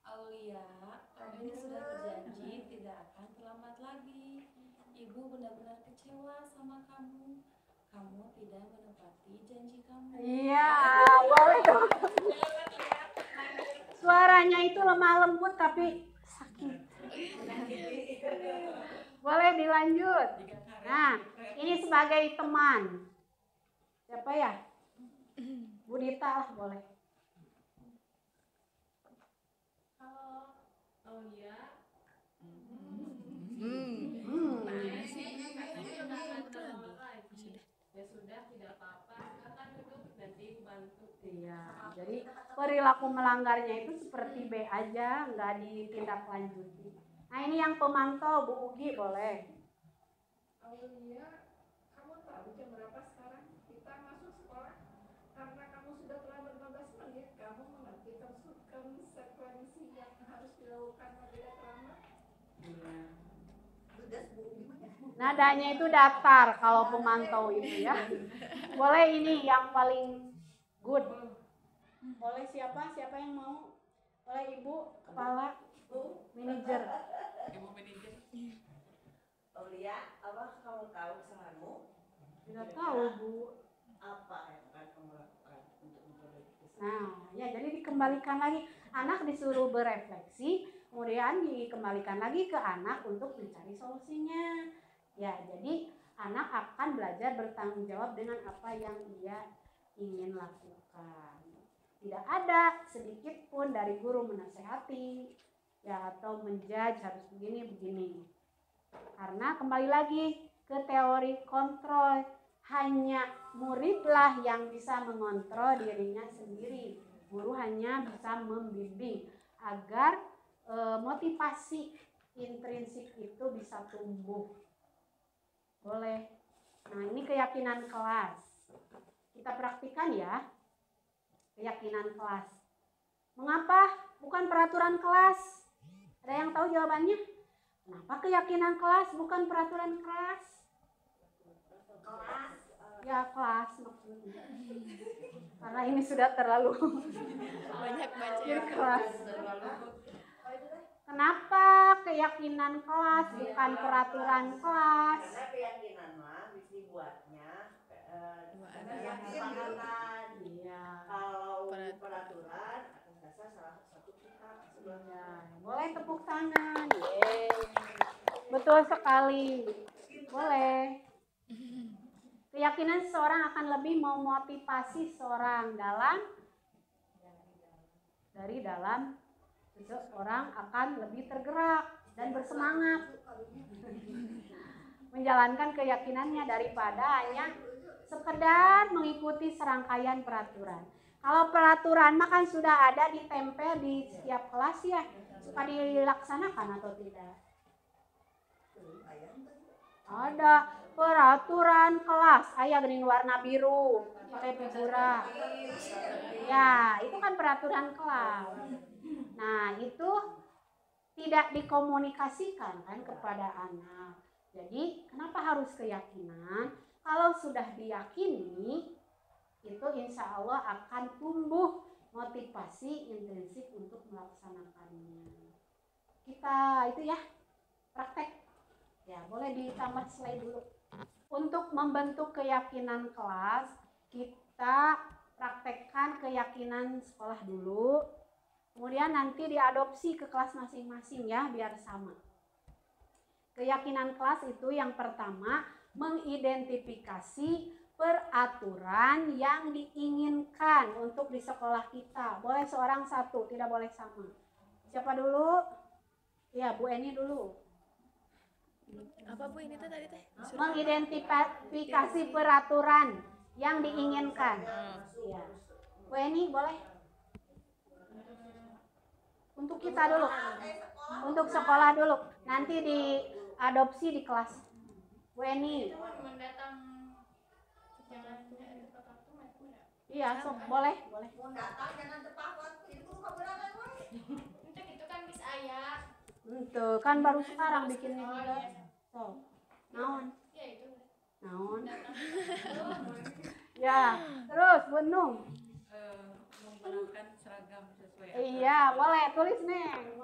Aulia, kami sudah berjanji tidak akan terlambat lagi. Ibu benar-benar kecewa sama kamu. Kamu tidak menepati janji kamu. Iya, boleh dong. Suaranya itu lemah lembut tapi sakit. Boleh dilanjut. Nah, ini sebagai teman. Siapa ya? Bu Dita lah boleh. Halo, Aulia. Ya sudah, tidak apa-apa. Silakan duduk, nanti bantu. Iya, jadi perilaku melanggarnya itu seperti B aja, nggak ditindaklanjuti. Nah ini yang pemantau, Bu Ugi boleh. Aulia, kamu tahu jam berapa sekarang kita masuk sekolah? Karena kamu sudah terlambat 15 menit, kamu menghentikan karena tidak terlambat. Ludes Bu, gimana? Nadanya itu datar kalau pemantau itu ya. Boleh ini yang paling good. Boleh siapa? Siapa yang mau? Boleh Ibu, kepala, manajer. Ibu manajer. Aulia, apa kamu tahu kesalahanmu? Tidak tahu Bu. Apa yang akan kamu lakukan untuk memperbaiki kesalahan? Nah, ya jadi dikembalikan lagi. Anak disuruh berefleksi, kemudian dikembalikan lagi ke anak untuk mencari solusinya. Ya, jadi anak akan belajar bertanggung jawab dengan apa yang ia ingin lakukan. Tidak ada sedikit pun dari guru menasehati ya atau menjudge harus begini. Karena kembali lagi ke teori kontrol, hanya muridlah yang bisa mengontrol dirinya sendiri. Guru hanya bisa membimbing agar motivasi intrinsik itu bisa tumbuh. Boleh. Nah, ini keyakinan kelas. Kita praktikkan ya. Keyakinan kelas. Mengapa bukan peraturan kelas? Ada yang tahu jawabannya? Kenapa keyakinan kelas bukan peraturan kelas? Kelas. Ya, kelas maksudnya. Karena ini sudah terlalu Banyak baca. ya, kelas. Kenapa keyakinan kelas bukan peraturan kelas? Karena keyakinan mah bisa dibuatnya Ada. kesepakatan. Iya. Kalau peraturan akan dasar salah satu kitab sebelumnya. Boleh tepuk tangan. Yeay. Betul sekali. Boleh. Keyakinan seseorang akan lebih memotivasi seseorang dari dalam seseorang akan lebih tergerak dan bersemangat menjalankan keyakinannya daripada hanya sekedar mengikuti serangkaian peraturan. Kalau peraturan mah kan sudah ada ditempel di setiap kelas ya, suka dilaksanakan atau tidak? Ada peraturan kelas, ayah gini warna biru, pakai figura. Ya, itu kan peraturan kelas. Nah, itu tidak dikomunikasikan kan kepada anak. Jadi, kenapa harus keyakinan? Kalau sudah diyakini, itu insya Allah akan tumbuh motivasi intrinsik untuk melaksanakannya. Kita itu ya, praktek. Ya, boleh ditambah slide dulu. Untuk membentuk keyakinan kelas, kita praktekkan keyakinan sekolah dulu. Kemudian nanti diadopsi ke kelas masing-masing ya, biar sama. Keyakinan kelas itu yang pertama, mengidentifikasi peraturan yang diinginkan untuk di sekolah kita. Boleh seorang satu, tidak boleh sama. Siapa dulu? Ya, Bu Eni dulu. Apa Bu ini tuh tadi teh? Mengidentifikasi peraturan yang diinginkan. Ya. Bu Eni boleh? Untuk kita dulu. Untuk sekolah dulu. Nanti diadopsi di kelas. Bu Eni. Mendatang jangan tepat waktu masih muda. Iya, boleh. Mau datang jangan tepat waktu itu keberangan wae. Untuk itu kan bis ayah. Itu kan baru sekarang bikinnya juga. So, naon? Ya itu. Naon? Ya, terus Bu Nung. Menggunakan seragam sesuai Iya, boleh tulis Neng.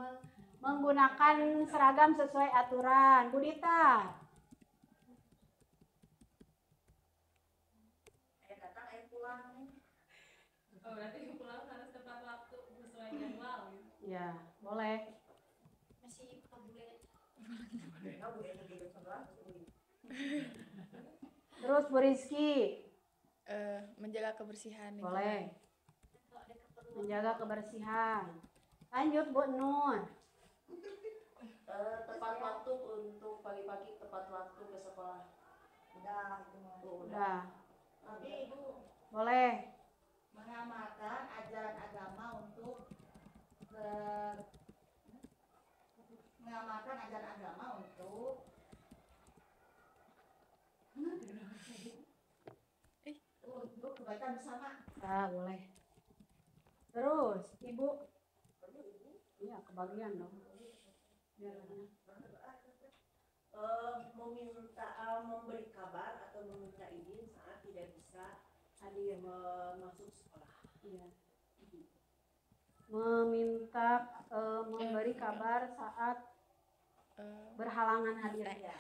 Menggunakan seragam sesuai aturan. Bu Dita. Datang pulang. Oh, berarti pulang harus tepat waktu sesuai jadwal gitu. Ya, boleh. Masih boleh. Terus Bu Rizky. Menjaga kebersihan. Boleh. Menjaga kebersihan. Lanjut Bu Nur. Tepat waktu untuk pagi-pagi, tepat waktu ke sekolah. Udah itu mah. Udah. Tapi Ibu Boleh. mengamalkan ajaran agama untuk mengamalkan ajaran agama untuk kebaikan bersama. Boleh. Terus, Ibu. Iya, kebagian dong. Biar memberi kabar atau meminta izin saat tidak bisa hadir masuk sekolah. Iya. Meminta memberi kabar saat berhalangan hadir. Ya,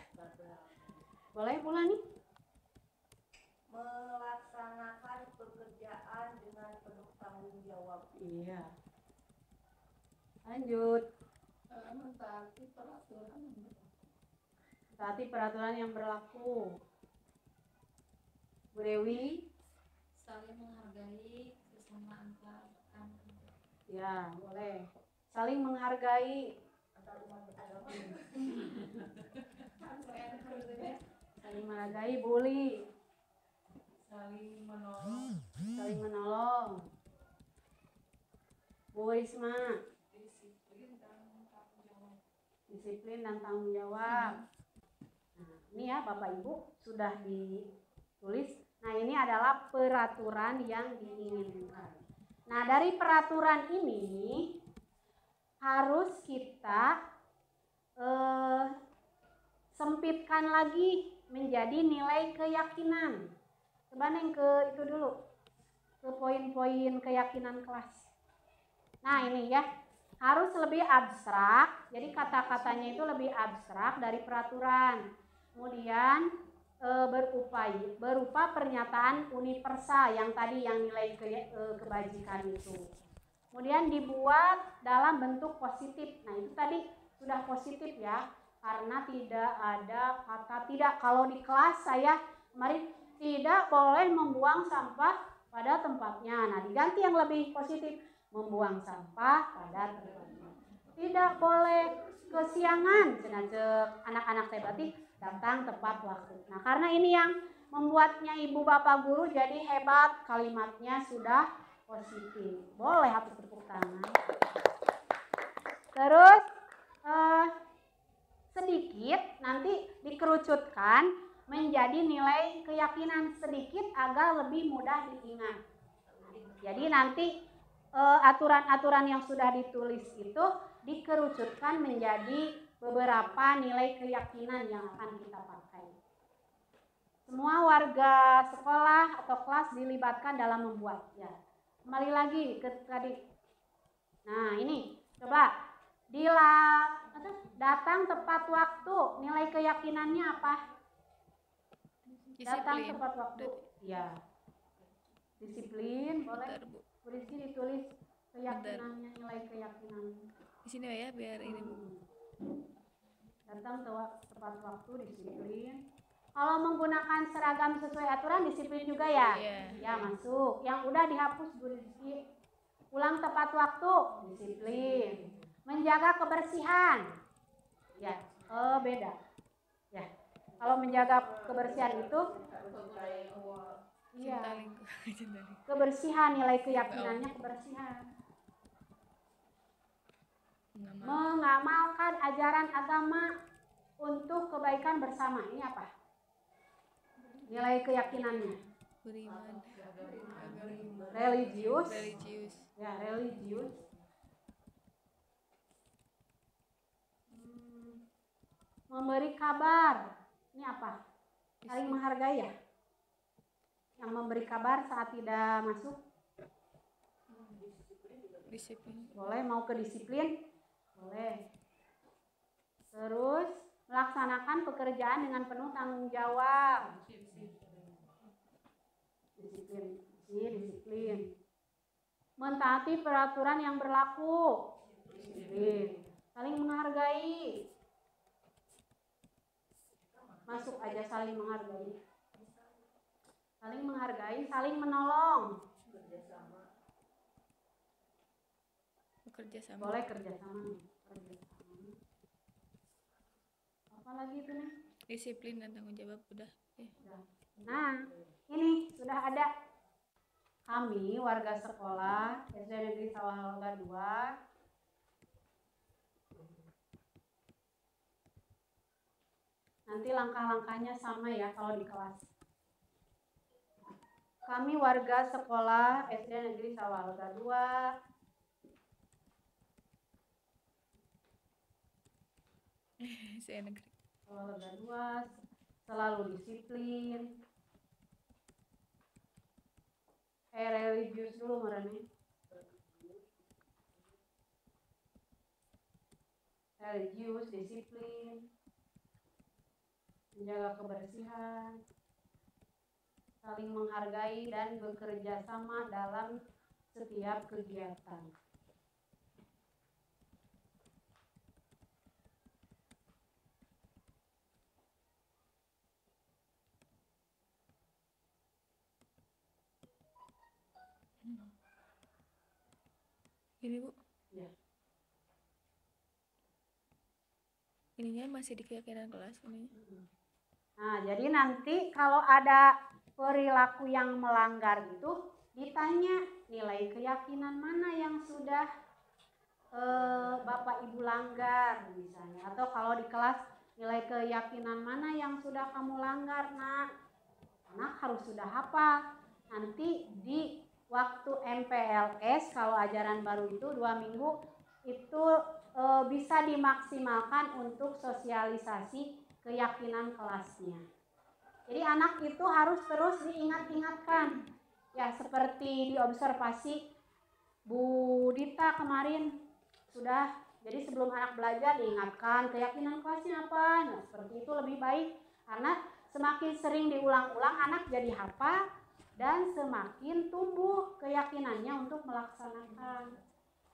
Boleh pula nih? melaksanakan pekerjaan dengan penuh tanggung jawab. Iya. Lanjut. Taati peraturan yang berlaku. Bu Dewi? Saling menghargai sesama antar rekan. Ya, boleh. Saling menghargai. Saling menghargai, bully. Saling menolong, Saling menolong. Bu Risma? Disiplin dan tanggung jawab. Nah, ini ya Bapak Ibu sudah ditulis. Nah, ini adalah peraturan yang diinginkan. Nah, dari peraturan ini harus kita sempitkan lagi menjadi nilai keyakinan. Coba Neng ke itu dulu, ke poin-poin keyakinan kelas. Nah, ini ya, harus lebih abstrak. Jadi kata-katanya itu lebih abstrak dari peraturan. Kemudian berupa pernyataan universal yang tadi yang nilai kebajikan itu. Kemudian dibuat dalam bentuk positif. Nah, itu tadi sudah positif ya, karena tidak ada kata tidak. Kalau di kelas saya kemarin tidak boleh membuang sampah pada tempatnya. Nah, diganti yang lebih positif, membuang sampah pada tempatnya. Tidak boleh kesiangan, cenacek anak-anak saya berarti datang tepat waktu. Nah, karena ini yang membuatnya ibu bapak guru jadi hebat, kalimatnya sudah positif. Boleh hapus tepuk tangan. Terus sedikit nanti dikerucutkan menjadi nilai keyakinan sedikit agar lebih mudah diingat. Jadi nanti aturan-aturan yang sudah ditulis itu dikerucutkan menjadi beberapa nilai keyakinan yang akan kita pakai. Semua warga sekolah atau kelas dilibatkan dalam membuat. Ya, kembali lagi ke tadi. Nah, ini coba datang tepat waktu. Nilai keyakinannya apa? Datang tepat waktu. Ya. Disiplin, boleh. Berisi ditulis keyakinannya, nilai keyakinan. Di sini ya biar ini Bu. Datang tepat waktu, disiplin. Kalau menggunakan seragam sesuai aturan, disiplin juga ya? Ya, masuk. Yang udah dihapus Bu Rizky. Pulang tepat waktu, disiplin. Menjaga kebersihan. Ya, beda. Ya. Kalau menjaga kebersihan itu iya. Kebersihan, nilai keyakinannya kebersihan. Mengamalkan ajaran agama untuk kebaikan bersama. Ini apa? Nilai keyakinannya. Beriman. Religius. Ya, religius. Memberi kabar. Ini apa? Saling menghargai ya? Yang memberi kabar saat tidak masuk? Disiplin. Boleh, mau ke disiplin? Boleh. Terus melaksanakan pekerjaan dengan penuh tanggung jawab. Disiplin. Mentaati peraturan yang berlaku. Disiplin. Saling menghargai. Masuk aja saling menghargai. Saling menghargai, saling menolong. Bekerja sama. Boleh kerjasama. Apa lagi itu nih? Disiplin dan tanggung jawab udah. Nah, ini sudah ada. Kami warga sekolah SD Negeri Sawah Loga 2 nanti langkah-langkahnya sama ya kalau di kelas. Kami warga sekolah SD Negeri Sawah Loga 2 Saya negeri. Olahraga 2, selalu disiplin. Religius dulu merane. Religius, disiplin, menjaga kebersihan, saling menghargai dan bekerja sama dalam setiap kegiatan. Ini Bu, Ya. ininya masih di keyakinan kelas ini. Nah, jadi nanti kalau ada perilaku yang melanggar itu ditanya nilai keyakinan mana yang sudah Bapak Ibu langgar misalnya, atau kalau di kelas nilai keyakinan mana yang sudah kamu langgar nak. Anak harus sudah hafal. Nanti di waktu MPLS kalau ajaran baru itu 2 minggu itu bisa dimaksimalkan untuk sosialisasi keyakinan kelasnya. Jadi anak itu harus terus diingat-ingatkan. Ya seperti diobservasi Bu Dita kemarin sudah, jadi sebelum anak belajar diingatkan keyakinan kelasnya apa. Nah seperti itu lebih baik karena semakin sering diulang-ulang anak jadi hafal dan semakin tumbuh keyakinannya untuk melaksanakan.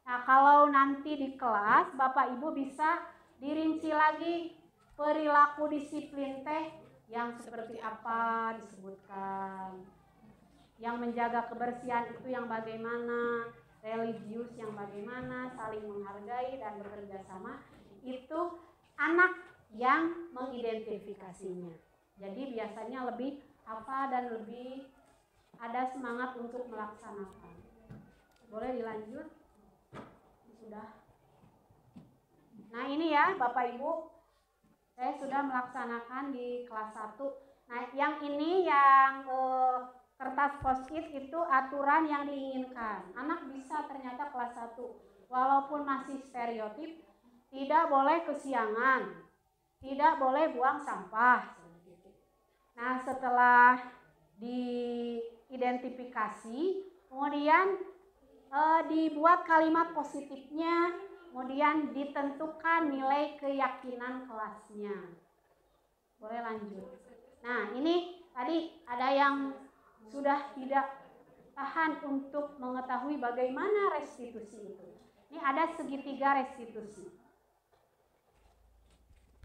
Nah kalau nanti di kelas Bapak Ibu bisa dirinci lagi perilaku disiplin teh yang seperti apa disebutkan. Yang menjaga kebersihan itu yang bagaimana, religius yang bagaimana, saling menghargai dan bekerja sama, itu anak yang mengidentifikasinya. Jadi biasanya lebih hafal dan lebih ada semangat untuk melaksanakan. Boleh dilanjut? Sudah. Nah ini ya Bapak Ibu, saya sudah melaksanakan di kelas 1. Nah yang ini yang kertas post-it itu aturan yang diinginkan. Anak bisa ternyata kelas 1, walaupun masih stereotip, tidak boleh kesiangan, tidak boleh buang sampah. Nah setelah diidentifikasi, kemudian dibuat kalimat positifnya, kemudian ditentukan nilai keyakinan kelasnya. Boleh lanjut. Nah ini tadi ada yang sudah tidak tahan untuk mengetahui bagaimana restitusi itu. Ini ada segitiga restitusi.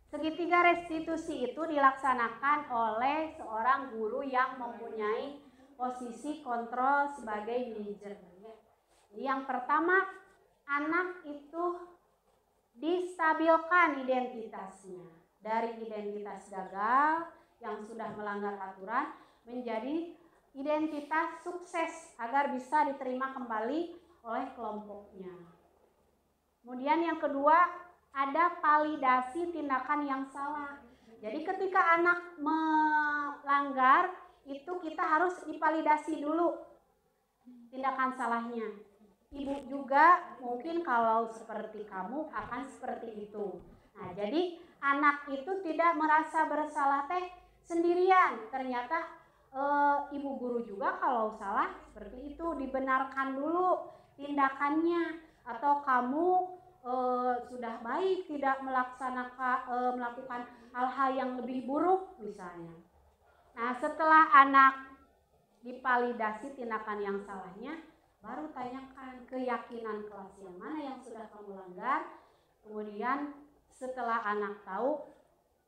Segitiga restitusi itu dilaksanakan oleh seorang guru yang mempunyai posisi kontrol sebagai manajer. Jadi yang pertama, anak itu distabilkan identitasnya. Dari identitas gagal yang sudah melanggar aturan menjadi identitas sukses agar bisa diterima kembali oleh kelompoknya. Kemudian yang kedua, ada validasi tindakan yang salah. Jadi ketika anak melanggar, itu kita harus divalidasi dulu tindakan salahnya. Ibu juga mungkin kalau seperti kamu akan seperti itu. Nah, jadi anak itu tidak merasa bersalah teh sendirian. Ternyata ibu guru juga kalau salah seperti itu dibenarkan dulu tindakannya, atau kamu sudah baik tidak melakukan hal-hal yang lebih buruk misalnya. Nah setelah anak divalidasi tindakan yang salahnya, baru tanyakan keyakinan kelas yang mana yang sudah kamu langgar. Kemudian setelah anak tahu,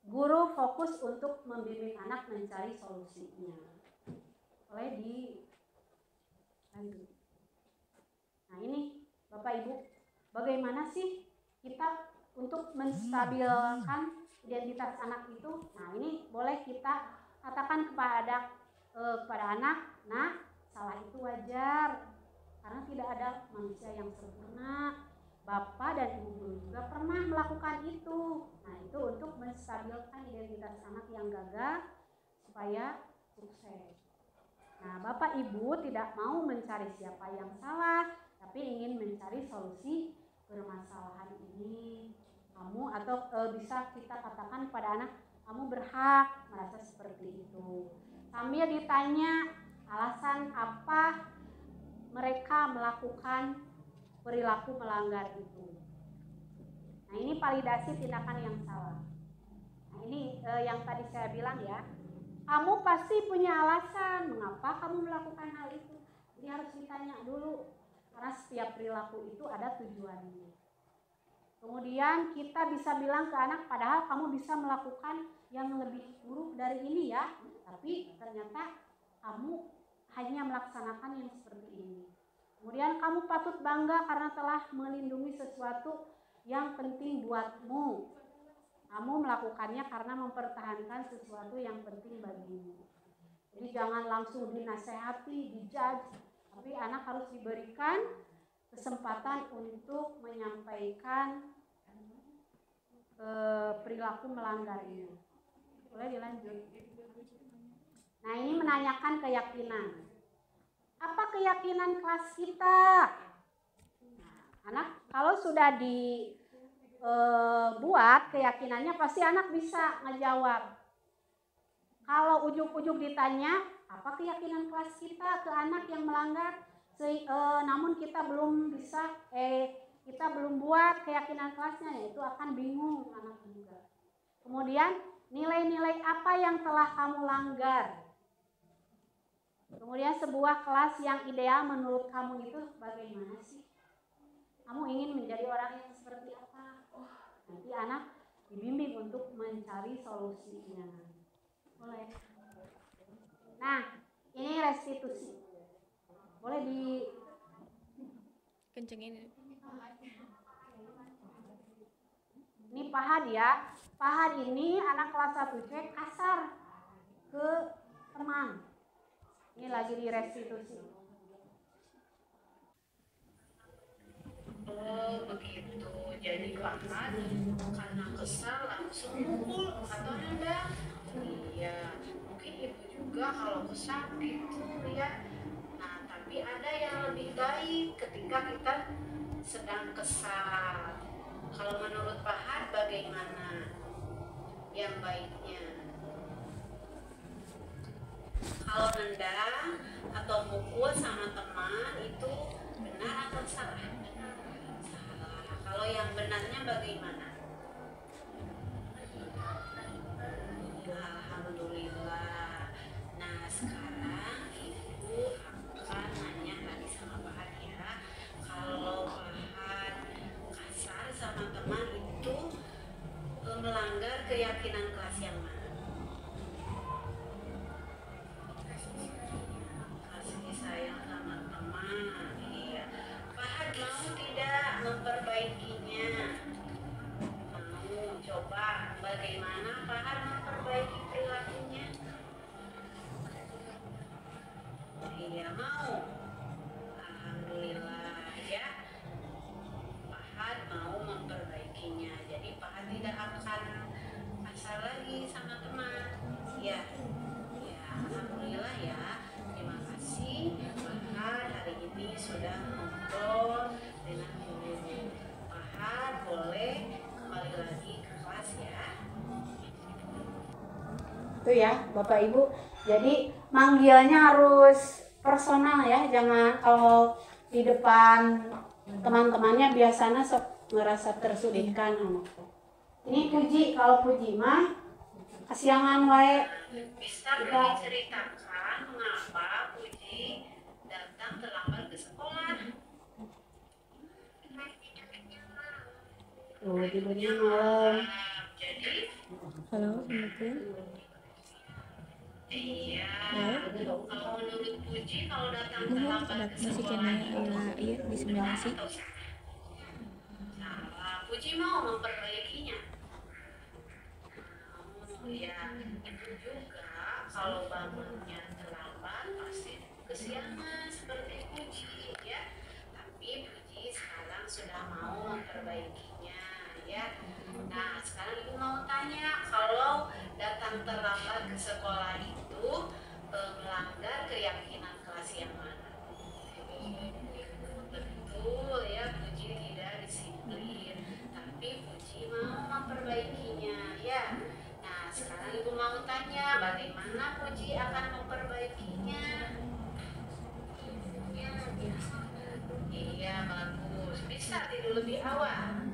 guru fokus untuk membimbing anak mencari solusinya. Boleh dilanjut. Nah ini Bapak Ibu, bagaimana sih kita untuk menstabilkan identitas anak itu? Nah ini boleh kita katakan kepada anak, nah salah itu wajar karena tidak ada manusia yang sempurna. Bapak dan ibu guru juga pernah melakukan itu. Nah itu untuk menstabilkan identitas anak yang gagal supaya sukses. Nah Bapak Ibu tidak mau mencari siapa yang salah, tapi ingin mencari solusi permasalahan ini. kamu atau bisa kita katakan pada anak, kamu berhak merasa seperti itu. Sambil ditanya alasan apa mereka melakukan perilaku melanggar itu. Nah, ini validasi tindakan yang salah. Nah, ini yang tadi saya bilang ya, kamu pasti punya alasan mengapa kamu melakukan hal itu. Jadi harus ditanya dulu, karena setiap perilaku itu ada tujuannya. Kemudian kita bisa bilang ke anak, padahal kamu bisa melakukan yang lebih buruk dari ini ya, tapi ternyata kamu hanya melaksanakan yang seperti ini. Kemudian kamu patut bangga karena telah melindungi sesuatu yang penting buatmu. Kamu melakukannya karena mempertahankan sesuatu yang penting bagimu. Jadi jangan langsung dinasehati, dijudge, tapi anak harus diberikan kesempatan untuk menyampaikan perilaku melanggarnya. Boleh dilanjut. Nah, ini menanyakan keyakinan. Apa keyakinan kelas kita? Nah, anak kalau sudah dibuat keyakinannya, pasti anak bisa ngejawab. Kalau ujuk-ujuk ditanya, apa keyakinan kelas kita ke anak yang melanggar, namun kita belum bisa, kita belum buat keyakinan kelasnya, ya itu akan bingung anak juga. Kemudian nilai-nilai apa yang telah kamu langgar? Kemudian sebuah kelas yang ideal menurut kamu itu bagaimana sih? Kamu ingin menjadi orang yang seperti apa? Nanti anak dibimbing untuk mencari solusinya. Boleh. Nah, ini restitusi. Boleh di kencengin. Ini Pahad ya. Pahad ini anak kelas 1C kasar ke teman. Ini lagi di restitusi. Oh begitu. Jadi Pahad karena kesal langsung mukul atau nendang. Iya. Mungkin ibu juga kalau kesal gitu ya. Nah tapi ada yang lebih baik ketika kita sedang kesal. Kalau menurut Pahad bagaimana yang baiknya? Kalau nendang atau mukul sama teman itu benar atau salah? Salah. Kalau yang benarnya bagaimana? Alhamdulillah. Nah sekarang ibu akan nanya lagi sama Pahad ya. Kalau Pahad kasar sama teman itu melanggar keyakinan kelas yang mana? Kasih sayang sama teman. Iya. Pahad mau tidak memperbaikinya? Mau. Coba bagaimana Pahad memperbaiki perilakunya? Iya mau. Alhamdulillah ya. Pahad mau memperbaikinya. Jadi Pahad tidak akan kasar lagi sama teman. Ya. Ya, alhamdulillah ya. Terima kasih Pahad hari ini sudah ngobrol dengan ibu. Pahad boleh kembali lagi ke kelas ya. Itu ya Bapak Ibu. Jadi manggilnya harus personal ya. Jangan kalau di depan teman-temannya biasanya sok ngerasa tersulitkan anakku. Ini Puji, kalau Puji mah kasiangan wae. Bisa diceritakan mengapa Puji datang terlambat ke sekolah? Tuh, tidurnya malam. Jadi Halo, Assalamualaikum. iya. Kalau menurut Puji kalau datang Nuhun, terlambat ke masih sekolah kena iya diseminasi. atau salah? Puji mau memperbaikinya. Ya, itu juga kalau bangunnya terlambat pasti kesiangan seperti Puji ya. Tapi Puji sekarang sudah mau memperbaikinya ya. Nah sekarang ibu mau tanya, kalau datang terlambat ke sekolah itu melanggar keyakinan kelas yang mana? Betul ya, Puji tidak disiplin, tapi Puji mau lebih awal.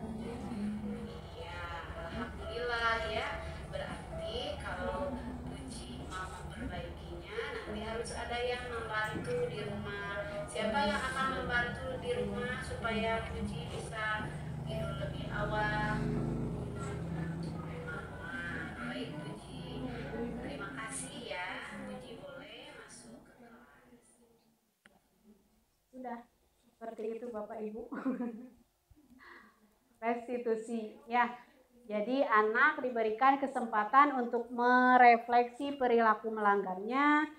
Ya, alhamdulillah ya. Berarti kalau Puji mau memperbaikinya, nanti harus ada yang membantu di rumah. Siapa yang akan membantu di rumah supaya Puji bisa tidur lebih awal? Baik Puji, terima kasih ya. Puji boleh masuk ke kelas. Sudah seperti itu Bapak Ibu. Restitusi ya. Jadi anak diberikan kesempatan untuk merefleksi perilaku melanggarnya,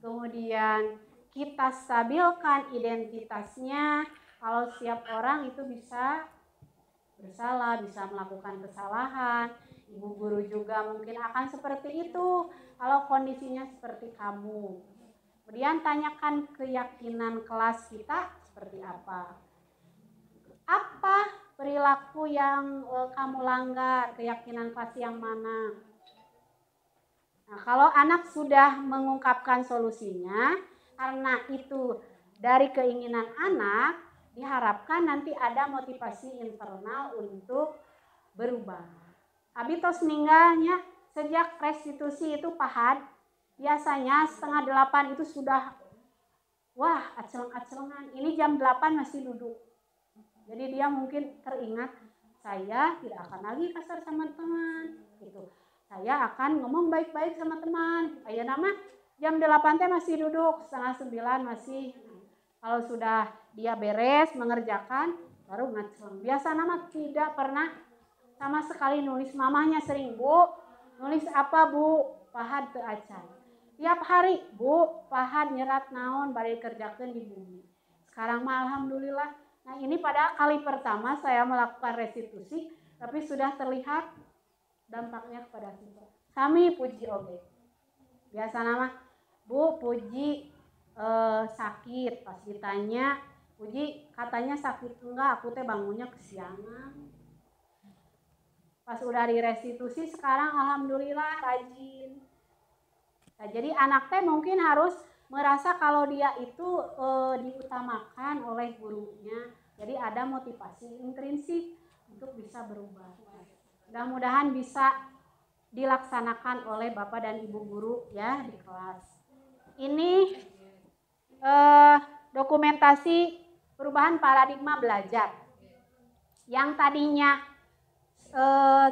kemudian kita stabilkan identitasnya. Kalau setiap orang itu bisa bersalah, bisa melakukan kesalahan. Ibu guru juga mungkin akan seperti itu kalau kondisinya seperti kamu. Kemudian tanyakan keyakinan kelas kita seperti apa. Apa perilaku yang kamu langgar, keyakinan kelas yang mana? Nah, kalau anak sudah mengungkapkan solusinya, karena itu dari keinginan anak, diharapkan nanti ada motivasi internal untuk berubah. Abi tos ninggalnya sejak restitusi itu pahad, biasanya 7:30 itu sudah, wah aceleng-acelengan, ini jam 8 masih duduk. Jadi dia mungkin teringat, saya tidak akan lagi kasar sama teman, gitu. Saya akan ngomong baik-baik sama teman. Ayo nama jam 8 teh masih duduk, 8:30 masih. Kalau sudah dia beres mengerjakan, baru ngaceleng. Biasa nama tidak pernah sama sekali nulis. Mamanya sering, Bu, nulis apa Bu? Pahad teu acan. Tiap hari, Bu, pahad nyerat naon bari kerjakeun di bumi. Sekarang mah alhamdulillah. Nah ini pada kali pertama saya melakukan restitusi, tapi sudah terlihat dampaknya kepada kita. Sami Puji oge. Biasa nama, Bu, Puji sakit. Pas ditanya, Puji katanya sakit enggak, aku teh bangunnya kesiangan. Pas udah direstitusi sekarang alhamdulillah rajin. Nah, jadi anak teh mungkin harus merasa kalau dia itu diutamakan oleh gurunya. Jadi ada motivasi intrinsik untuk bisa berubah. Mudah-mudahan bisa dilaksanakan oleh Bapak dan Ibu guru ya di kelas. Ini dokumentasi perubahan paradigma belajar. Yang tadinya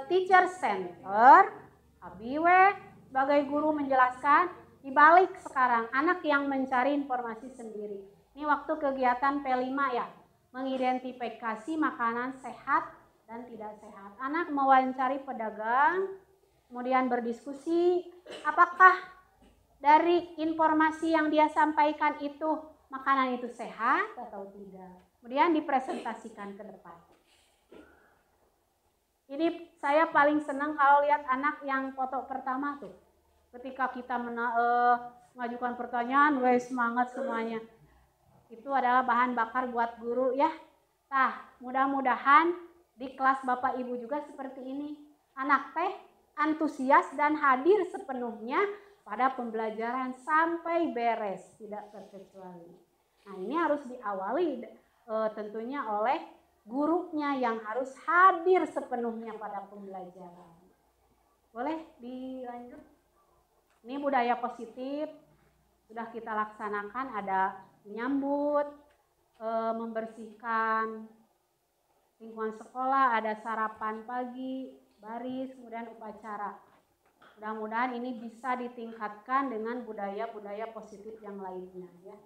teacher center, Abiwe sebagai guru menjelaskan, dibalik sekarang anak yang mencari informasi sendiri. Ini waktu kegiatan P5 ya, mengidentifikasi makanan sehat dan tidak sehat. Anak mewawancari pedagang, kemudian berdiskusi apakah dari informasi yang dia sampaikan itu makanan itu sehat atau tidak. Kemudian dipresentasikan ke depan. Ini saya paling senang kalau lihat anak yang foto pertama tuh. Ketika kita mengajukan pertanyaan, wes semangat semuanya. Itu adalah bahan bakar buat guru ya. Nah, mudah-mudahan di kelas Bapak Ibu juga seperti ini. Anak teh antusias dan hadir sepenuhnya pada pembelajaran sampai beres, tidak terkecuali. Nah, ini harus diawali tentunya oleh gurunya yang harus hadir sepenuhnya pada pembelajaran. Boleh dilanjut? Ini budaya positif sudah kita laksanakan, ada menyambut, membersihkan lingkungan sekolah, ada sarapan pagi, baris, kemudian upacara. Mudah-mudahan ini bisa ditingkatkan dengan budaya-budaya positif yang lainnya ya.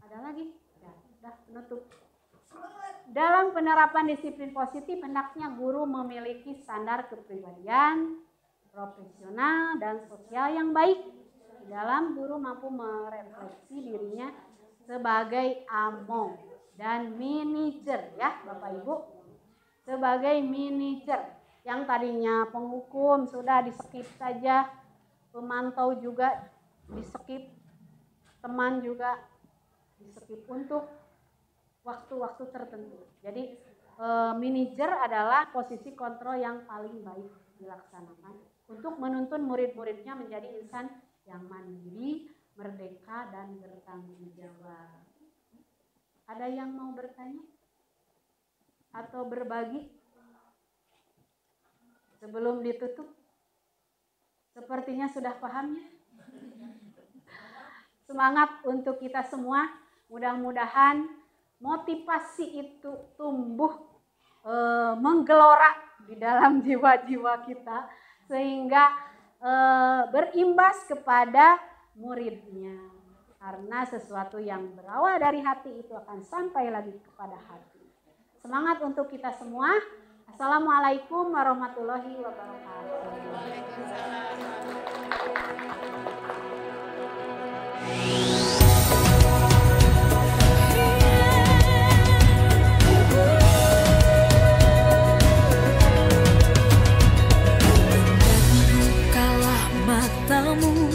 Ada lagi? Ya, sudah penutup. Dalam penerapan disiplin positif, hendaknya guru memiliki standar kepribadian, profesional, dan sosial yang baik. Di dalam guru mampu merefleksi dirinya sebagai among dan manajer ya Bapak Ibu. Sebagai manajer yang tadinya penghukum sudah di-skip saja, pemantau juga di-skip, teman juga di-skip untuk waktu-waktu tertentu. Jadi manajer adalah posisi kontrol yang paling baik dilaksanakan untuk menuntun murid-muridnya menjadi insan yang mandiri, merdeka, dan bertanggung jawab. Ada yang mau bertanya? atau berbagi sebelum ditutup? Sepertinya sudah paham ya? Semangat untuk kita semua, mudah-mudahan motivasi itu tumbuh menggelora di dalam jiwa-jiwa kita sehingga berimbas kepada muridnya. Karena sesuatu yang berawal dari hati itu akan sampai lagi kepada hati. Semangat untuk kita semua. Assalamualaikum warahmatullahi wabarakatuh. Bukalah matamu,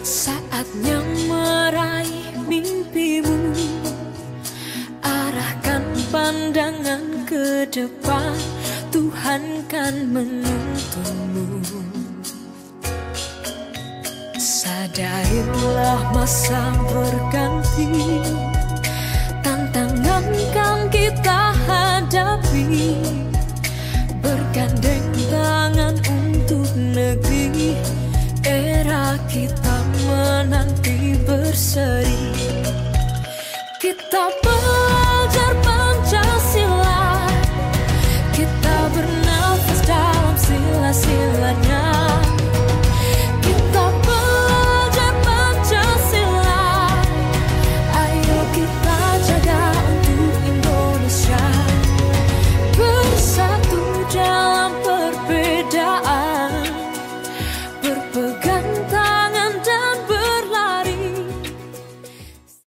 saatnya meraih mimpimu. Arahkan pandangan ke depan, Tuhan kan menuntunmu. Sadarilah masa berganti, tantangan kan kita hadapi. Bergandeng tangan untuk negeri, era kita menanti berseri.